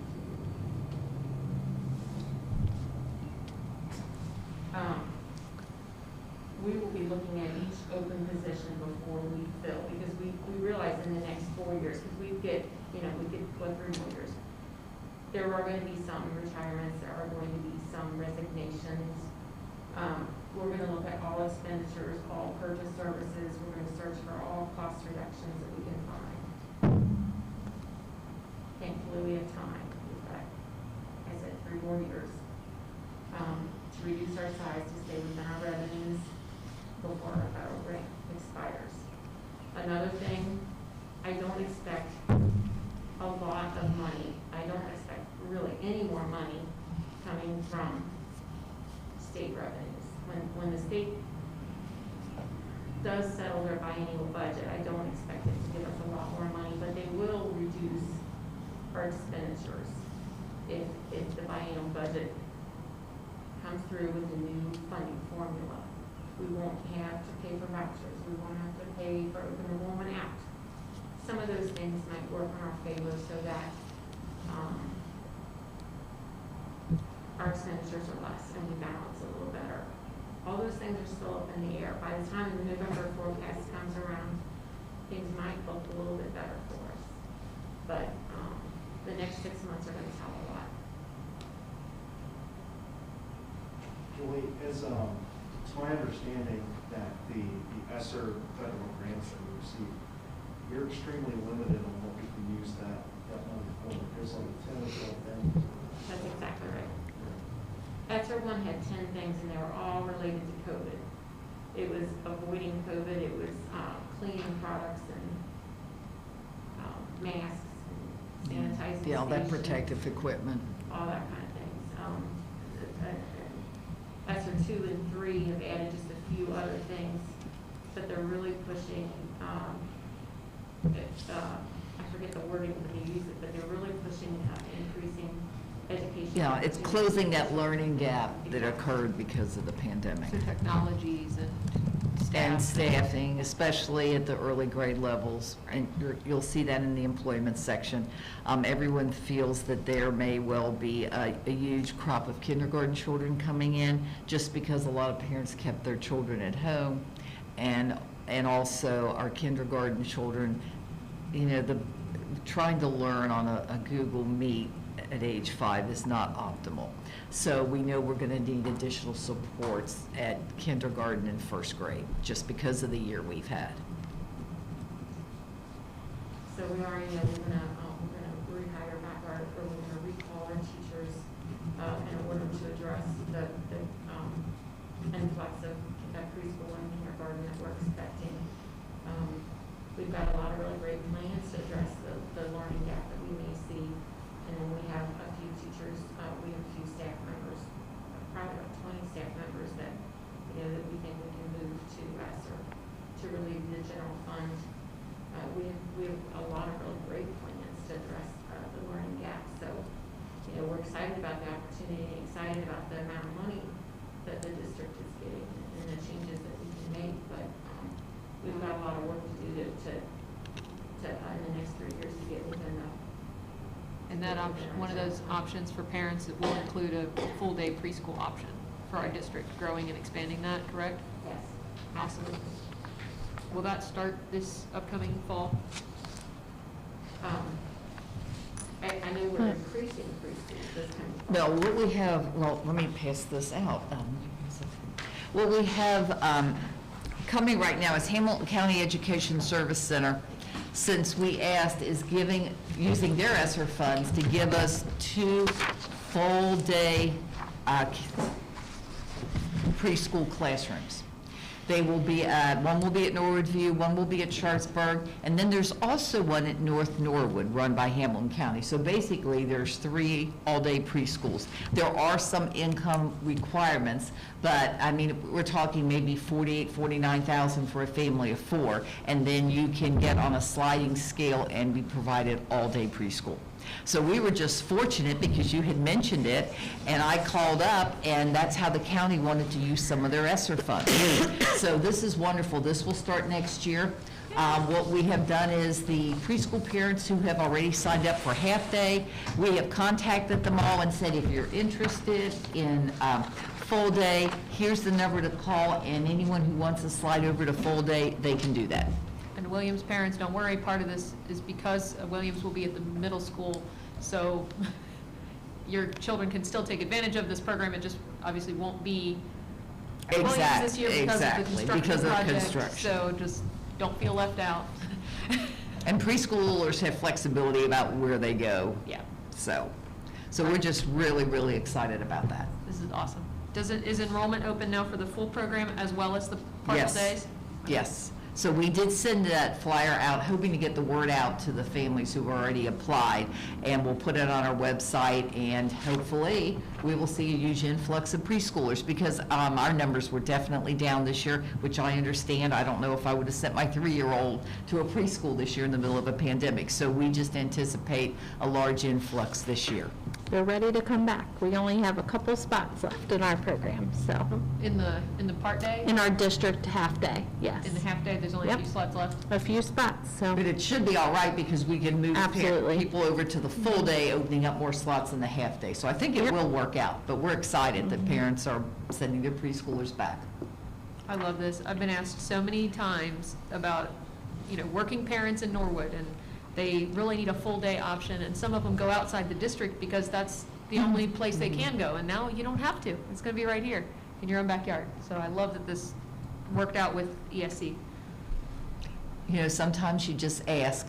[SPEAKER 6] We will be looking at each open position before we fill, because we realize in the next 4 years, because we could go 3 more years, there are going to be some retirements, there are going to be some resignations. We're going to look at all expenditures, all purchase services, we're going to search for all cost reductions that we can find. Thankfully, we have time. We've got, I said, 3 more years to reduce our size to stay within our revenues before our federal grant expires. Another thing, I don't expect a lot of money. I don't expect really any more money coming from state revenues. When the state does settle their biennial budget, I don't expect it to give us a lot more money, but they will reduce our expenditures if the biennial budget comes through with the new funding formula. We won't have to pay for vouchers. We won't have to pay for open enrollment out. Some of those things might work in our favor so that our expenditures are less and we balance a little better. All those things are still up in the air. By the time the November forecast comes around, things might look a little bit better for us. But the next 6 months are going to tell a lot.
[SPEAKER 2] Julie, it's my understanding that the ESSER federal grants that we receive, you're extremely limited on what we can use that money for. There's like 10 or 12 things.
[SPEAKER 6] That's exactly right. ESSER 1 had 10 things and they were all related to COVID. It was avoiding COVID, it was cleaning products and masks, and sanitizing
[SPEAKER 7] Yeah, all that
[SPEAKER 6] stations,
[SPEAKER 7] protective equipment.
[SPEAKER 6] all that kind of things. ESSER 2 and 3 have added just a few other things, but they're really pushing, I forget the wording when you use it, but they're really pushing increasing education.
[SPEAKER 7] Yeah, it's closing that learning gap that occurred because of the pandemic.
[SPEAKER 3] So technologies and
[SPEAKER 7] And staffing, especially at the early grade levels, and you'll see that in the employment section. Everyone feels that there may well be a huge crop of kindergarten children coming in, just because a lot of parents kept their children at home, and also our kindergarten children, trying to learn on a Google Meet at age 5 is not optimal. So we know we're going to need additional supports at kindergarten and first grade, just because of the year we've had.
[SPEAKER 6] So we already know we're gonna rehire back or we're gonna recall our teachers, in order to address the influx of preschool and kindergarten that we're expecting. We've got a lot of really great plans to address the learning gap that we may see. And then we have a few teachers, we have a few staff members, probably about 20 staff members that, that we think we can move to ESSER to relieve the general fund. We have a lot of really great plans to address the learning gap. So, we're excited about the opportunity and excited about the amount of money that the district is getting and the changes that we can make. But we've got a lot of work to do to in the next 3 years to get within the.
[SPEAKER 3] And that option, one of those options for parents, it will include a full-day preschool option for our district, growing and expanding that, correct?
[SPEAKER 6] Yes,
[SPEAKER 3] Awesome.
[SPEAKER 6] absolutely.
[SPEAKER 3] Will that start this upcoming fall?
[SPEAKER 6] I know we're increasing preschool this coming fall.
[SPEAKER 7] No, what we have, let me pass this out. What we have coming right now is Hamilton County Education Service Center, since we asked, is using their ESSER funds to give us 2 full-day preschool classrooms. They will be one will be at Norwood View, one will be at Sharpsburg, and then there's also one at North Norwood run by Hamilton County. So basically, there's 3 all-day preschools. There are some income requirements, but I mean, we're talking maybe $48,000-49,000 for a family of 4, and then you can get on a sliding scale and be provided all-day preschool. So we were just fortunate because you had mentioned it, and I called up, and that's how the county wanted to use some of their ESSER funds. So this is wonderful. This will start next year. What we have done is the preschool parents who have already signed up for half-day, we have contacted them all and said, if you're interested in full day, here's the number to call, and anyone who wants to slide over to full day, they can do that.
[SPEAKER 3] And Williams parents, don't worry, part of this is because Williams will be at the middle school, so your children can still take advantage of this program. It just obviously won't be at Williams this year because of the construction project. So just don't feel left out.
[SPEAKER 7] And preschoolers have flexibility about where they go.
[SPEAKER 3] Yeah.
[SPEAKER 7] So we're just really, really excited about that.
[SPEAKER 3] This is awesome. Is enrollment open now for the full program as well as the partial days?
[SPEAKER 7] Yes. So we did send that flyer out, hoping to get the word out to the families who've already applied, and we'll put it on our website, and hopefully we will see a huge influx of preschoolers, because our numbers were definitely down this year, which I understand. I don't know if I would have sent my 3-year-old to a preschool this year in the middle of a pandemic, so we just anticipate a large influx this year.
[SPEAKER 4] They're ready to come back. We only have a couple spots left in our program, so.
[SPEAKER 3] In the part day?
[SPEAKER 4] In our district half-day, yes.
[SPEAKER 3] In the half day, there's only a few slots left?
[SPEAKER 4] A few spots, so.
[SPEAKER 7] But it should be all right, because we can move
[SPEAKER 4] Absolutely.
[SPEAKER 7] people over to the full day, opening up more slots in the half day. So I think it will work out, but we're excited that parents are sending their preschoolers back.
[SPEAKER 3] I love this. I've been asked so many times about, working parents in Norwood, and they really need a full day option, and some of them go outside the district because that's the only place they can go, and now you don't have to. It's going to be right here in your own backyard. So I love that this worked out with ESC.
[SPEAKER 7] Sometimes you just ask,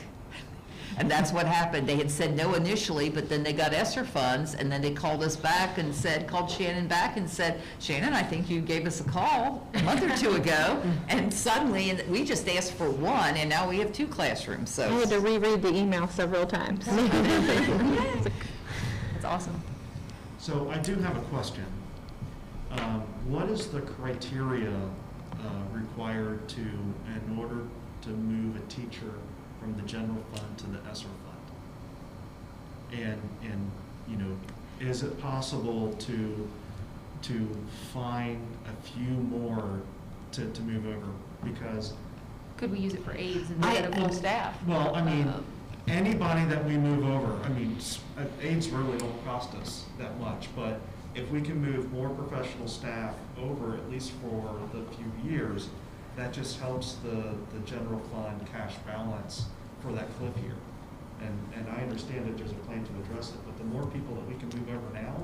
[SPEAKER 7] and that's what happened. They had said no initially, but then they got ESSER funds, and then they called us back and called Shannon back and said, Shannon, I think you gave us a call a month or 2 ago, and suddenly, and we just asked for 1, and now we have 2 classrooms, so.
[SPEAKER 4] I had to reread the email several times.
[SPEAKER 3] That's awesome.
[SPEAKER 2] So I do have a question. What is the criteria required in order to move a teacher from the general fund to the ESSER fund? And is it possible to find a few more to move over, because,
[SPEAKER 3] Could we use it for aides instead of full staff?
[SPEAKER 2] well, I mean,
[SPEAKER 3] Um,
[SPEAKER 2] anybody that we move over, I mean, aides really don't cost us that much, but if we can move more professional staff over, at least for the few years, that just helps the general fund cash balance for that cliff year. And I understand that there's a plan to address it, but the more people that we can move over now,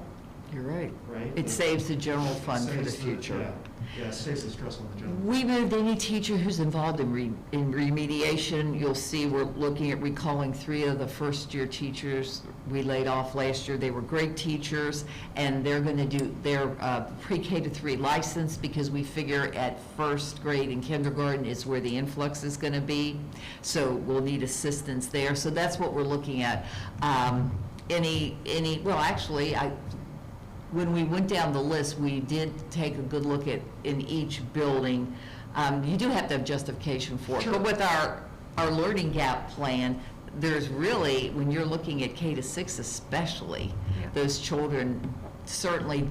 [SPEAKER 7] You're right.
[SPEAKER 2] right?
[SPEAKER 7] It saves the general fund for the
[SPEAKER 2] saves
[SPEAKER 7] future.
[SPEAKER 2] Yeah, it saves the stress on the general.
[SPEAKER 7] We moved any teacher who's involved in remediation. You'll see we're looking at recalling 3 of the first-year teachers we laid off last year. They were great teachers, and they're going to do their pre-K to 3 license, because we figure at first grade and kindergarten is where the influx is going to be. So we'll need assistance there. So that's what we're looking at. Well, actually, when we went down the list, we did take a good look at, in each building, you do have to have justification for it. But with our learning gap plan, there's really, when you're looking at K to 6 especially,
[SPEAKER 3] Yeah.
[SPEAKER 7] those children certainly,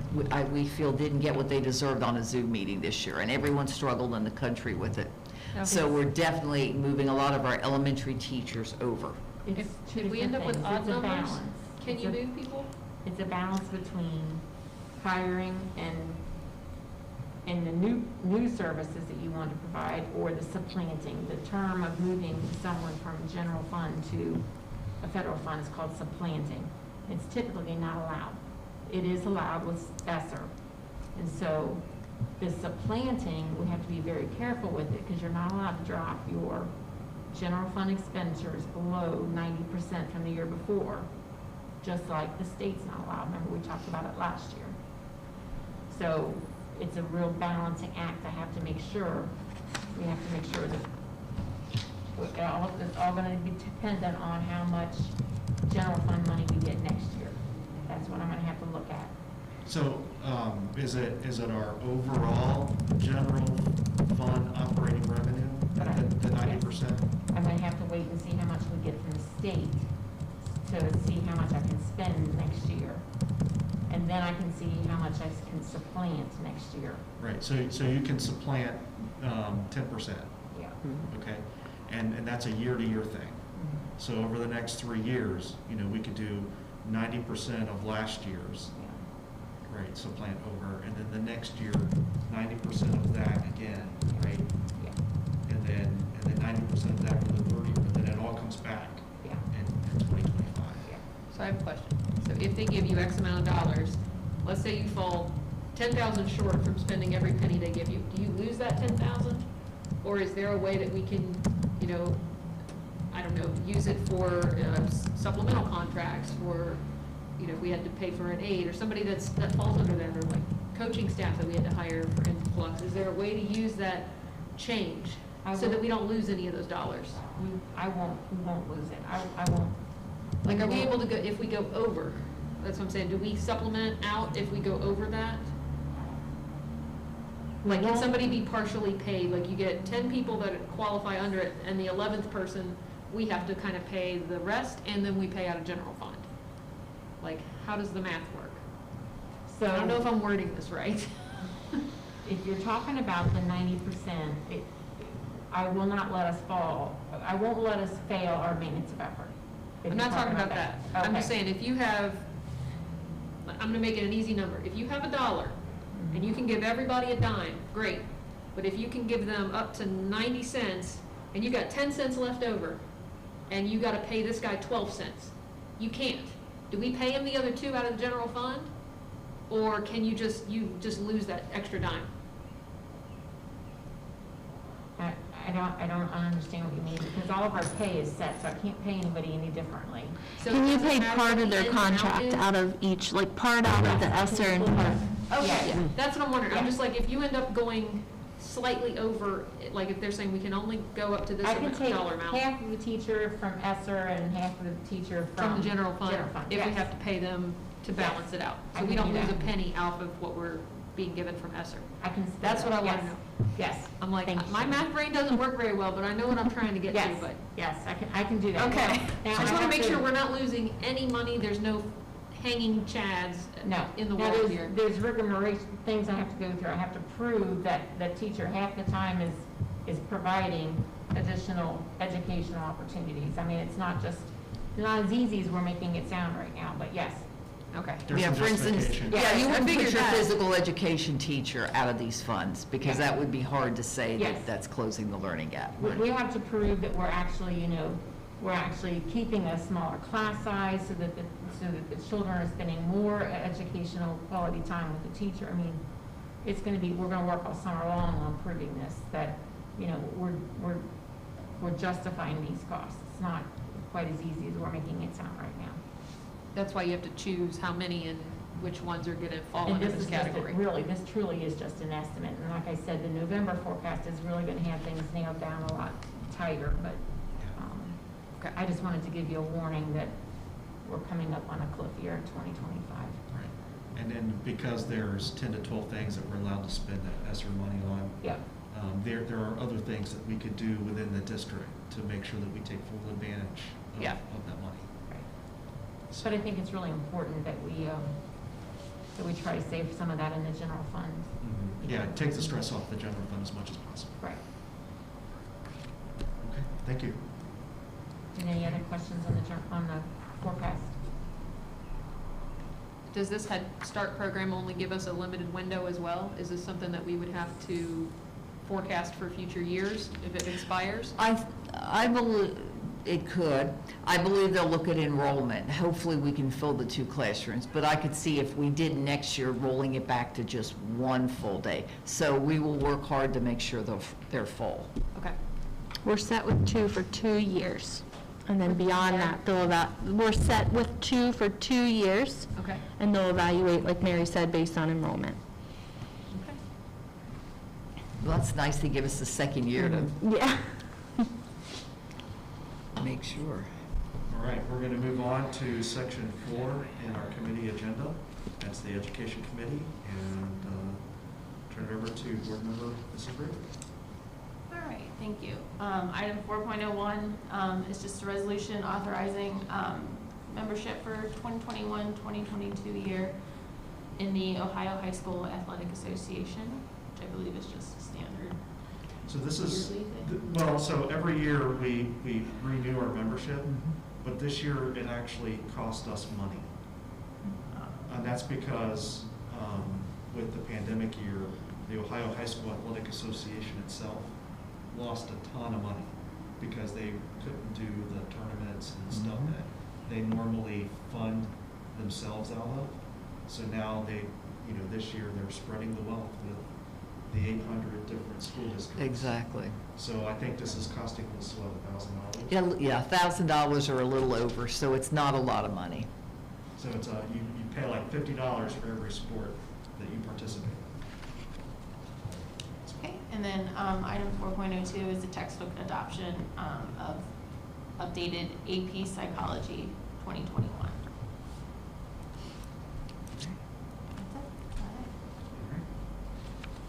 [SPEAKER 7] we feel, didn't get what they deserved on a Zoom meeting this year, and everyone struggled in the country with it.
[SPEAKER 3] Okay.
[SPEAKER 7] So we're definitely moving a lot of our elementary teachers over.
[SPEAKER 6] It's
[SPEAKER 3] If
[SPEAKER 6] two
[SPEAKER 3] we end up with
[SPEAKER 6] different
[SPEAKER 3] odd
[SPEAKER 6] things. It's a
[SPEAKER 3] numbers,
[SPEAKER 6] balance.
[SPEAKER 3] can
[SPEAKER 6] It's
[SPEAKER 3] you
[SPEAKER 6] a-
[SPEAKER 3] move people?
[SPEAKER 6] It's a balance between hiring and the new services that you want to provide, or the supplanting. The term of moving someone from general fund to a federal fund is called supplanting. It's typically not allowed. It is allowed with ESSER. And so the supplanting, we have to be very careful with it, because you're not allowed to drop your general fund expenditures below 90% from the year before, just like the state's not allowed. Remember, we talked about it last year. So it's a real balancing act. We have to make sure that it's all going to be dependent on how much general fund money we get next year. That's what I'm going to have to look at.
[SPEAKER 2] So, is it our overall general fund operating revenue, the 90%?
[SPEAKER 6] I'm going to have to wait and see how much we get from the state to see how much I can spend next year. And then I can see how much I can supplant next year.
[SPEAKER 2] Right, so you can supplant 10%,
[SPEAKER 6] Yeah.
[SPEAKER 2] okay? And that's a year-to-year thing. So over the next 3 years, we could do 90% of last year's,
[SPEAKER 6] Yeah.
[SPEAKER 2] right, supplant over, and then the next year, 90% of that again, right?
[SPEAKER 6] Yeah.
[SPEAKER 2] And then 90% of that for the third year, and then it all comes back
[SPEAKER 6] Yeah.
[SPEAKER 2] in 2025.
[SPEAKER 6] Yeah.
[SPEAKER 3] So I have a question. So if they give you X amount of dollars, let's say you fall 10,000 short from spending every penny they give you, do you lose that 10,000? Or is there a way that we can, I don't know, use it for supplemental contracts, or, if we had to pay for an aide, or somebody that falls under that, or like coaching staff that we had to hire for influx? Is there a way to use that change so that we don't lose any of those dollars?
[SPEAKER 6] We won't lose it. I won't.
[SPEAKER 3] Like, are we able to go, if we go over, that's what I'm saying, do we supplement out if we go over that? Like, can somebody be partially paid, like you get 10 people that qualify under it, and the 11th person, we have to kind of pay the rest, and then we pay out of general fund? Like, how does the math work?
[SPEAKER 6] So
[SPEAKER 3] I don't know if I'm wording this right.
[SPEAKER 6] if you're talking about the 90%, I will not let us fall. I won't let us fail our maintenance of effort. If
[SPEAKER 3] I'm
[SPEAKER 6] you're
[SPEAKER 3] not talking about that. I'm just
[SPEAKER 6] Okay.
[SPEAKER 3] saying, if you have, I'm gonna make it an easy number. If you have $1, and you can give everybody a dime, great. But if you can give them up to 90 cents, and you got 10 cents left over, and you gotta pay this guy 12 cents, you can't. Do we pay him the other 2 out of the general fund? Or can you just lose that extra dime?
[SPEAKER 6] I don't understand what you mean, because all of our pay is set, so I can't pay anybody any differently.
[SPEAKER 3] So
[SPEAKER 10] Can you
[SPEAKER 3] does it
[SPEAKER 10] pay
[SPEAKER 3] matter
[SPEAKER 10] part
[SPEAKER 3] what
[SPEAKER 10] of
[SPEAKER 3] the
[SPEAKER 10] their
[SPEAKER 3] in and out
[SPEAKER 10] contract
[SPEAKER 3] is?
[SPEAKER 10] out of each, like part out of the ESSER and part?
[SPEAKER 3] Okay,
[SPEAKER 6] Yeah.
[SPEAKER 3] that's what I'm wondering. I'm
[SPEAKER 6] Yeah.
[SPEAKER 3] just like, if you end up going slightly over, like if they're saying we can only go up to this
[SPEAKER 6] I can take
[SPEAKER 3] dollar amount
[SPEAKER 6] half of the teacher from ESSER and half of the teacher
[SPEAKER 3] from the general fund, if we
[SPEAKER 6] yes.
[SPEAKER 3] have to pay them to
[SPEAKER 6] Yes.
[SPEAKER 3] balance it out.
[SPEAKER 6] I
[SPEAKER 3] So we
[SPEAKER 6] can
[SPEAKER 3] don't
[SPEAKER 6] do
[SPEAKER 3] lose a
[SPEAKER 6] that.
[SPEAKER 3] penny off of what we're being given from ESSER.
[SPEAKER 6] I can.
[SPEAKER 3] That's what I want
[SPEAKER 6] yes.
[SPEAKER 3] to know.
[SPEAKER 6] Yes.
[SPEAKER 3] I'm like,
[SPEAKER 6] Thank
[SPEAKER 3] my
[SPEAKER 6] you.
[SPEAKER 3] math brain doesn't work very well, but I know what I'm trying to get to,
[SPEAKER 6] Yes,
[SPEAKER 3] but.
[SPEAKER 6] yes, I can do that.
[SPEAKER 3] Okay,
[SPEAKER 6] Now,
[SPEAKER 3] so I just
[SPEAKER 6] I
[SPEAKER 3] want to
[SPEAKER 6] have
[SPEAKER 3] make sure we're not losing any money, there's no hanging chads
[SPEAKER 6] No.
[SPEAKER 3] in the
[SPEAKER 6] Now,
[SPEAKER 3] world here.
[SPEAKER 6] There's rigmarole, things I have to go through. I have to prove that the teacher half the time is providing additional educational opportunities. I mean, it's not as easy as we're making it sound right now, but yes.
[SPEAKER 3] Okay.
[SPEAKER 2] There's
[SPEAKER 7] Yeah,
[SPEAKER 2] some
[SPEAKER 7] for instance,
[SPEAKER 2] justification.
[SPEAKER 7] yeah, you
[SPEAKER 3] I
[SPEAKER 7] would put
[SPEAKER 3] figured
[SPEAKER 7] your
[SPEAKER 3] that.
[SPEAKER 7] physical education teacher out of these funds, because
[SPEAKER 6] Yeah.
[SPEAKER 7] that would be hard to say
[SPEAKER 6] Yes.
[SPEAKER 7] that that's closing the learning gap.
[SPEAKER 6] We have to prove that we're actually, we're actually keeping a smaller class size so that the children are spending more educational quality time with the teacher. I mean, it's gonna be, we're gonna work all summer long on proving this, that, we're justifying these costs. It's not quite as easy as we're making it sound right now.
[SPEAKER 3] That's why you have to choose how many and which ones are gonna fall
[SPEAKER 6] And
[SPEAKER 3] under
[SPEAKER 6] this
[SPEAKER 3] this
[SPEAKER 6] is just,
[SPEAKER 3] category.
[SPEAKER 6] this truly is just an estimate. And like I said, the November forecast is really gonna have things nailed down a lot tighter, but,
[SPEAKER 3] Okay.
[SPEAKER 6] I just wanted to give you a warning that we're coming up on a cliff year in 2025.
[SPEAKER 2] Right. And then because there's 10 to 12 things that we're allowed to spend that ESSER money on,
[SPEAKER 6] Yep.
[SPEAKER 2] there are other things that we could do within the district to make sure that we take full advantage
[SPEAKER 3] Yeah.
[SPEAKER 2] of that money.
[SPEAKER 6] But I think it's really important that we try to save some of that in the general fund.
[SPEAKER 2] Yeah, take the stress off the general fund as much as possible.
[SPEAKER 6] Right.
[SPEAKER 2] Okay, thank you.
[SPEAKER 6] And any other questions on the forecast?
[SPEAKER 3] Does this Head Start program only give us a limited window as well? Is this something that we would have to forecast for future years if it expires?
[SPEAKER 7] I believe it could. I believe they'll look at enrollment. Hopefully, we can fill the 2 classrooms, but I could see if we did next year, rolling it back to just 1 full day. So we will work hard to make sure they're full.
[SPEAKER 3] Okay.
[SPEAKER 10] We're set with 2 for 2 years. And then beyond that, we're set with 2 for 2 years.
[SPEAKER 3] Okay.
[SPEAKER 10] And they'll evaluate, like Mary said, based on enrollment.
[SPEAKER 3] Okay.
[SPEAKER 7] Well, that's nice to give us the second year to
[SPEAKER 10] Yeah.
[SPEAKER 7] make sure.
[SPEAKER 2] All right, we're going to move on to section 4 in our committee agenda. That's the education committee, and turn it over to board member Mrs. Brewer.
[SPEAKER 1] All right, thank you. Item 4.01 is just a resolution authorizing membership for 2021-2022 year in the Ohio High School Athletic Association, which I believe is just a standard.
[SPEAKER 2] So this is,
[SPEAKER 1] Yearly thing.
[SPEAKER 2] well, so every year we renew our membership, but this year it actually cost us money. And that's because with the pandemic year, the Ohio High School Athletic Association itself lost a ton of money because they couldn't do the tournaments and stuff that they normally fund themselves out of. So now they, this year they're spreading the wealth with the 800 different school districts.
[SPEAKER 7] Exactly.
[SPEAKER 2] So I think this is costing us, what, $1,000?
[SPEAKER 7] Yeah, $1,000 or a little over, so it's not a lot of money.
[SPEAKER 2] So it's you pay like $50 for every sport that you participate in.
[SPEAKER 1] Okay, and then item 4.02 is the textbook adoption of updated AP Psychology 2021. That's it.
[SPEAKER 2] All right.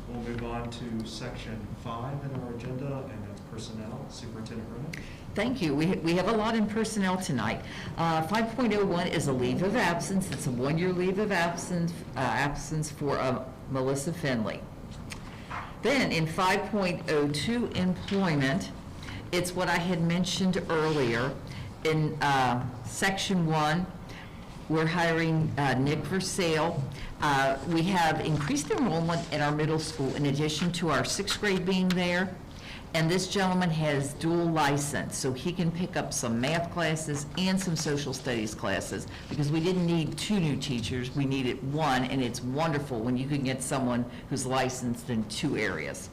[SPEAKER 2] We'll move on to section 5 in our agenda, and that's personnel. Superintendent Roman.
[SPEAKER 7] Thank you. We have a lot in personnel tonight. 5.01 is a leave of absence. It's a 1-year leave of absence for Melissa Finley. Then in 5.02 employment, it's what I had mentioned earlier. In section 1, we're hiring Nick Versale. We have increased enrollment in our middle school in addition to our 6th grade being there. And this gentleman has dual license, so he can pick up some math classes and some social studies classes, because we didn't need 2 new teachers, we needed 1, and it's wonderful when you can get someone who's licensed in 2 areas.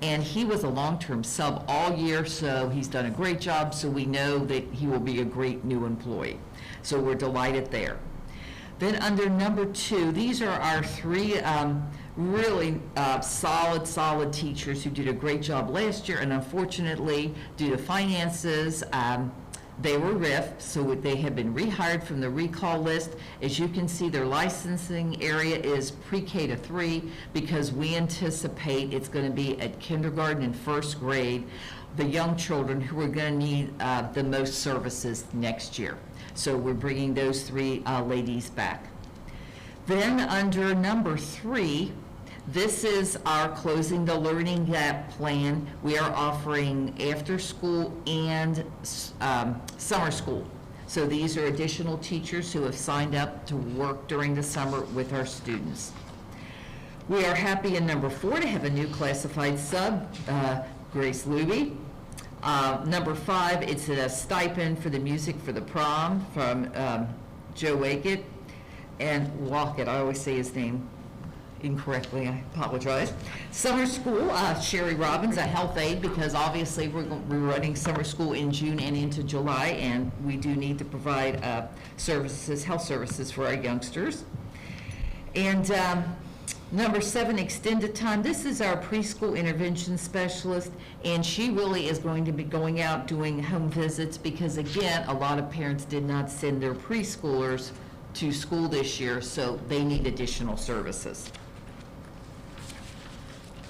[SPEAKER 7] And he was a long-term sub all year, so he's done a great job, so we know that he will be a great new employee. So we're delighted there. Then under number 2, these are our 3 really solid teachers who did a great job last year, and unfortunately, due to finances, they were RIF, so they have been rehired from the recall list. As you can see, their licensing area is pre-K to 3, because we anticipate it's going to be at kindergarten and 1st grade, the young children who are going to need the most services next year. So we're bringing those three ladies back. Then under number 3, this is our Closing the Learning Gap plan. We are offering after-school and summer school. So these are additional teachers who have signed up to work during the summer with our students. We are happy in number 4 to have a new classified sub, Grace Luby. Number 5, it's a stipend for the music for the prom from Joe Wackett and Walkett. I always say his name incorrectly, I apologize. Summer school, Sherry Robbins, a health aide, because obviously we're running summer school in June and into July, and we do need to provide services, health services for our youngsters. And number 7, extended time. This is our preschool intervention specialist, and she really is going to be going out doing home visits because, again, a lot of parents did not send their preschoolers to school this year, so they need additional services.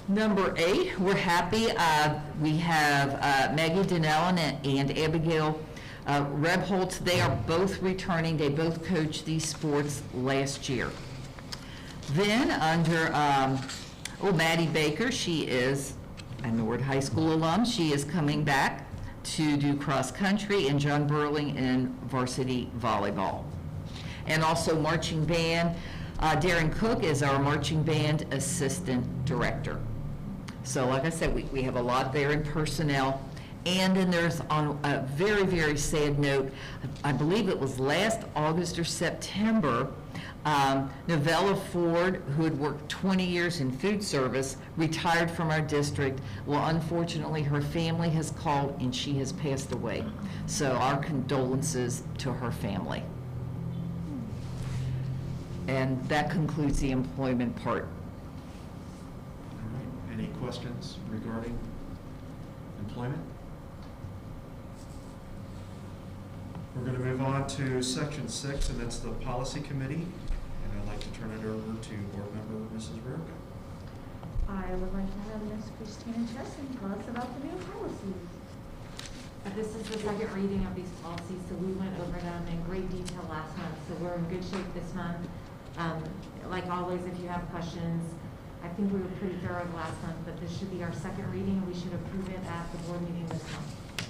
[SPEAKER 7] Number 8, we're happy. We have Maggie Donnell and Abigail Rebholz. They are both returning. They both coached these sports last year. Then under, Maddie Baker, she is a Norwood High School alum. She is coming back to do cross-country, and John Burling in varsity volleyball. And also marching band, Darren Cook is our marching band assistant director. So like I said, we have a lot there in personnel. And then there's, on a very, very sad note, I believe it was last August or September, Novella Ford, who had worked 20 years in food service, retired from our district. Well, unfortunately, her family has called and she has passed away. So our condolences to her family. And that concludes the employment part.
[SPEAKER 2] All right. Any questions regarding employment? We're going to move on to section 6, and that's the policy committee. And I'd like to turn it over to board member Mrs. Rarica.
[SPEAKER 5] I would like to have Ms. Christina Chesson tell us about the new policies.
[SPEAKER 6] This is the second reading of these policies, so we went over them in great detail last month, so we're in good shape this month. Like always, if you have questions, I think we were pretty thorough last month, but this should be our second reading, and we should approve it at the board meeting this month.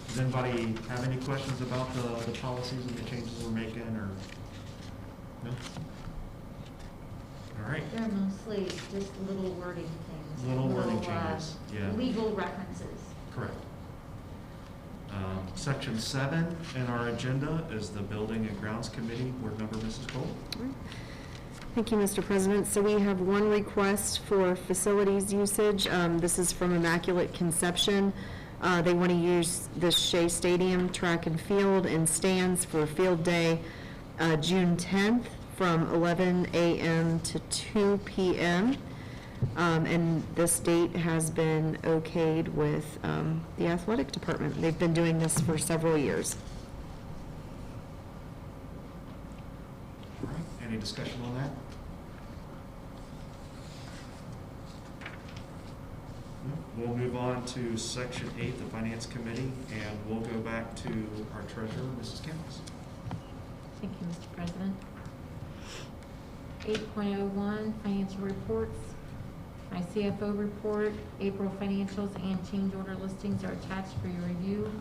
[SPEAKER 2] Does anybody have any questions about the policies and the changes we're making, or? No? All right.
[SPEAKER 5] They're mostly just little wording things.
[SPEAKER 2] Little wording changes, yeah.
[SPEAKER 5] Legal references.
[SPEAKER 2] Correct. Section 7 in our agenda is the Building and Grounds Committee. Board member Mrs. Cole.
[SPEAKER 4] Thank you, Mr. President. So we have one request for facilities usage. This is from Immaculate Conception. They want to use the Shea Stadium track and field and stands for field day, June 10th from 11 a.m. to 2 p.m. And this date has been okayed with the athletic department. They've been doing this for several years.
[SPEAKER 2] All right. Any discussion on that? No? We'll move on to section 8, the Finance Committee, and we'll go back to our treasurer, Mrs. Campbell.
[SPEAKER 6] Thank you, Mr. President. 8.01, financial reports. My CFO report, April financials and change order listings are attached for your review.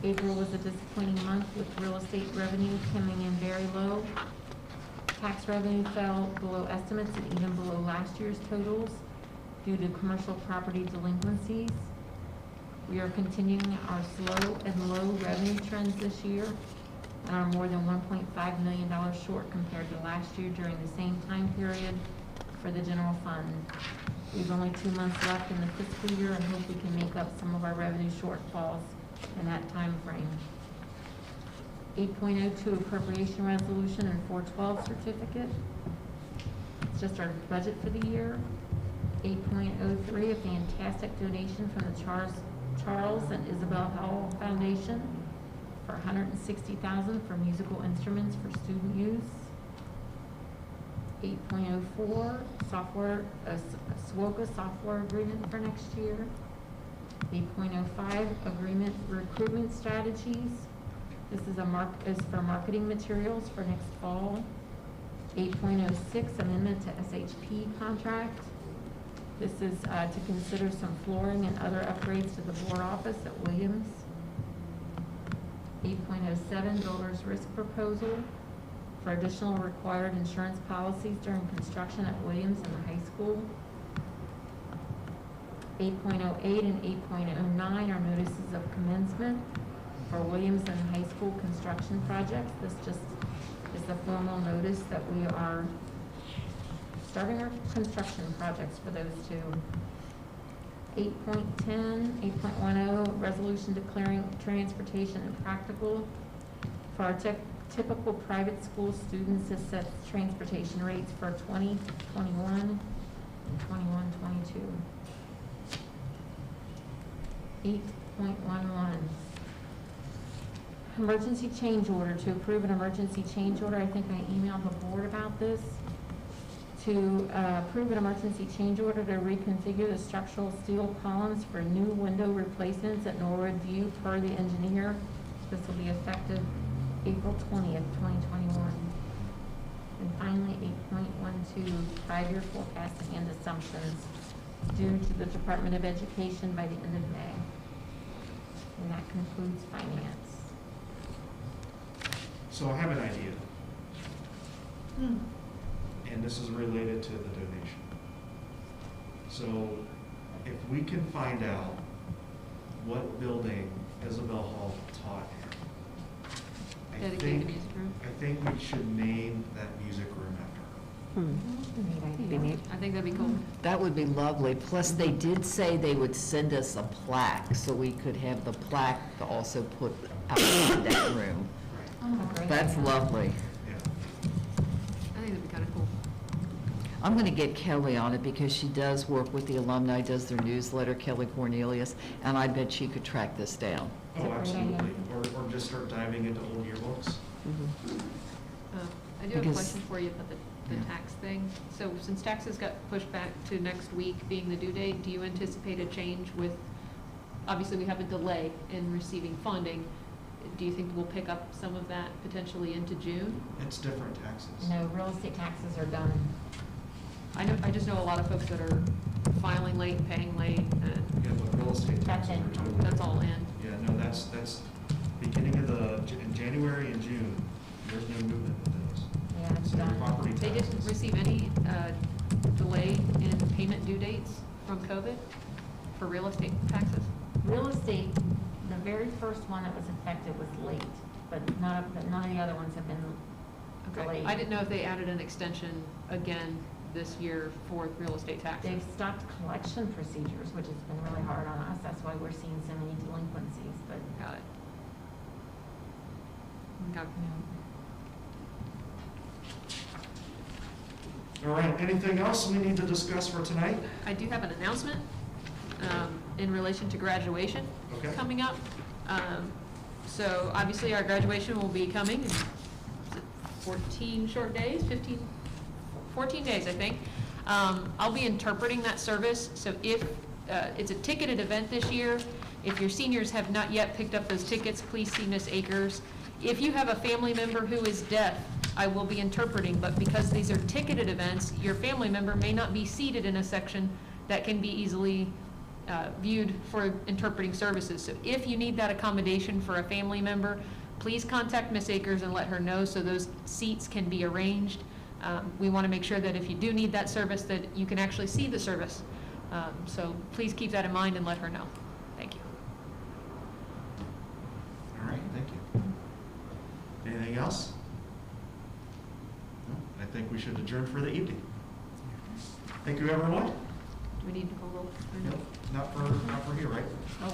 [SPEAKER 6] April was a disappointing month with real estate revenue coming in very low. Tax revenue fell below estimates and even below last year's totals due to commercial property delinquencies. We are continuing our slow and low revenue trends this year and are more than $1.5 million short compared to last year during the same time period for the general fund. We have only 2 months left in the fiscal year and hope we can make up some of our revenue shortfalls in that time frame. 8.02 appropriation resolution and 412 certificate. It's just our budget for the year. 8.03 a fantastic donation from the Charles and Isabel Howell Foundation for $160,000 for musical instruments for student use. 8.04 software, SWOCA software agreement for next year. 8.05 agreement recruitment strategies. This is for marketing materials for next fall. 8.06, amendment to SHP contract. This is to consider some flooring and other upgrades to the board office at Williams. 8.07, builder's risk proposal for additional required insurance policies during construction at Williams and the high school. 8.08 and 8.09 are notices of commencement for Williams and high school construction projects. This just is the formal notice that we are starting our construction projects for those two. 8.10, 8.10, resolution declaring transportation impractical for our typical private school students to set transportation rates for 2021 and 21-22. 8.11, emergency change order, to approve an emergency change order. I think I emailed the board about this. To approve an emergency change order to reconfigure the structural steel columns for new window replacements at Norwood View per the engineer. This will be effective April 20th, 2021. And finally, 8.12, 5-year forecasting and assumptions due to the Department of Education by the end of May. And that concludes finance.
[SPEAKER 2] So I have an idea. And this is related to the donation. So if we can find out what building Isabel Hall taught in,
[SPEAKER 3] Dedicated music room?
[SPEAKER 2] I think we should name that music room after her.
[SPEAKER 3] I think that'd be cool.
[SPEAKER 7] That would be lovely. Plus, they did say they would send us a plaque, so we could have the plaque to also put outside that room. That's lovely.
[SPEAKER 2] Yeah.
[SPEAKER 3] I think that'd be kind of cool.
[SPEAKER 7] I'm going to get Kelly on it because she does work with the alumni, does their newsletter, Kelly Cornelius, and I bet she could track this down.
[SPEAKER 2] Oh, absolutely. Or just start diving into old yearbooks.
[SPEAKER 3] I do have a
[SPEAKER 7] Because-
[SPEAKER 3] question for you about the
[SPEAKER 7] Yeah.
[SPEAKER 3] tax thing. So since taxes got pushed back to next week being the due date, do you anticipate a change with, obviously we have a delay in receiving funding. Do you think we'll pick up some of that potentially into June?
[SPEAKER 2] It's different taxes.
[SPEAKER 6] No, real estate taxes are done.
[SPEAKER 3] I just know a lot of folks that are filing late, paying late, and
[SPEAKER 2] Yeah, but real estate
[SPEAKER 6] That's
[SPEAKER 2] taxes
[SPEAKER 6] in.
[SPEAKER 2] are totally.
[SPEAKER 3] that's all in.
[SPEAKER 2] Yeah, no, that's beginning of in January and June, there's no movement with those.
[SPEAKER 6] Yeah, it's
[SPEAKER 2] So your
[SPEAKER 6] done.
[SPEAKER 2] property
[SPEAKER 3] They didn't
[SPEAKER 2] taxes.
[SPEAKER 3] receive any delay in payment due dates from COVID for real estate taxes?
[SPEAKER 6] Real estate, the very first one that was affected was late, but none of the other ones have been
[SPEAKER 3] Okay.
[SPEAKER 6] delayed.
[SPEAKER 3] I didn't know if they added an extension again this year for real estate taxes.
[SPEAKER 6] They've stopped collection procedures, which has been really hard on us. That's why we're seeing so many delinquencies, but.
[SPEAKER 3] Got it. Okay.
[SPEAKER 2] All right, anything else we need to discuss for tonight?
[SPEAKER 3] I do have an announcement in relation to graduation
[SPEAKER 2] Okay.
[SPEAKER 3] coming up. So obviously, our graduation will be coming in 14 short days, 14 days, I think. I'll be interpreting that service, so if, it's a ticketed event this year. If your seniors have not yet picked up those tickets, please see Miss Akers. If you have a family member who is deaf, I will be interpreting, but because these are ticketed events, your family member may not be seated in a section that can be easily viewed for interpreting services. So if you need that accommodation for a family member, please contact Miss Akers and let her know so those seats can be arranged. We want to make sure that if you do need that service, that you can actually see the service. So please keep that in mind and let her know. Thank you.
[SPEAKER 2] All right, thank you. Anything else? No, I think we should adjourn for the evening. Thank you, everyone.
[SPEAKER 3] Do we need to call roll? Or no?
[SPEAKER 2] Not for here, right?
[SPEAKER 3] Oh,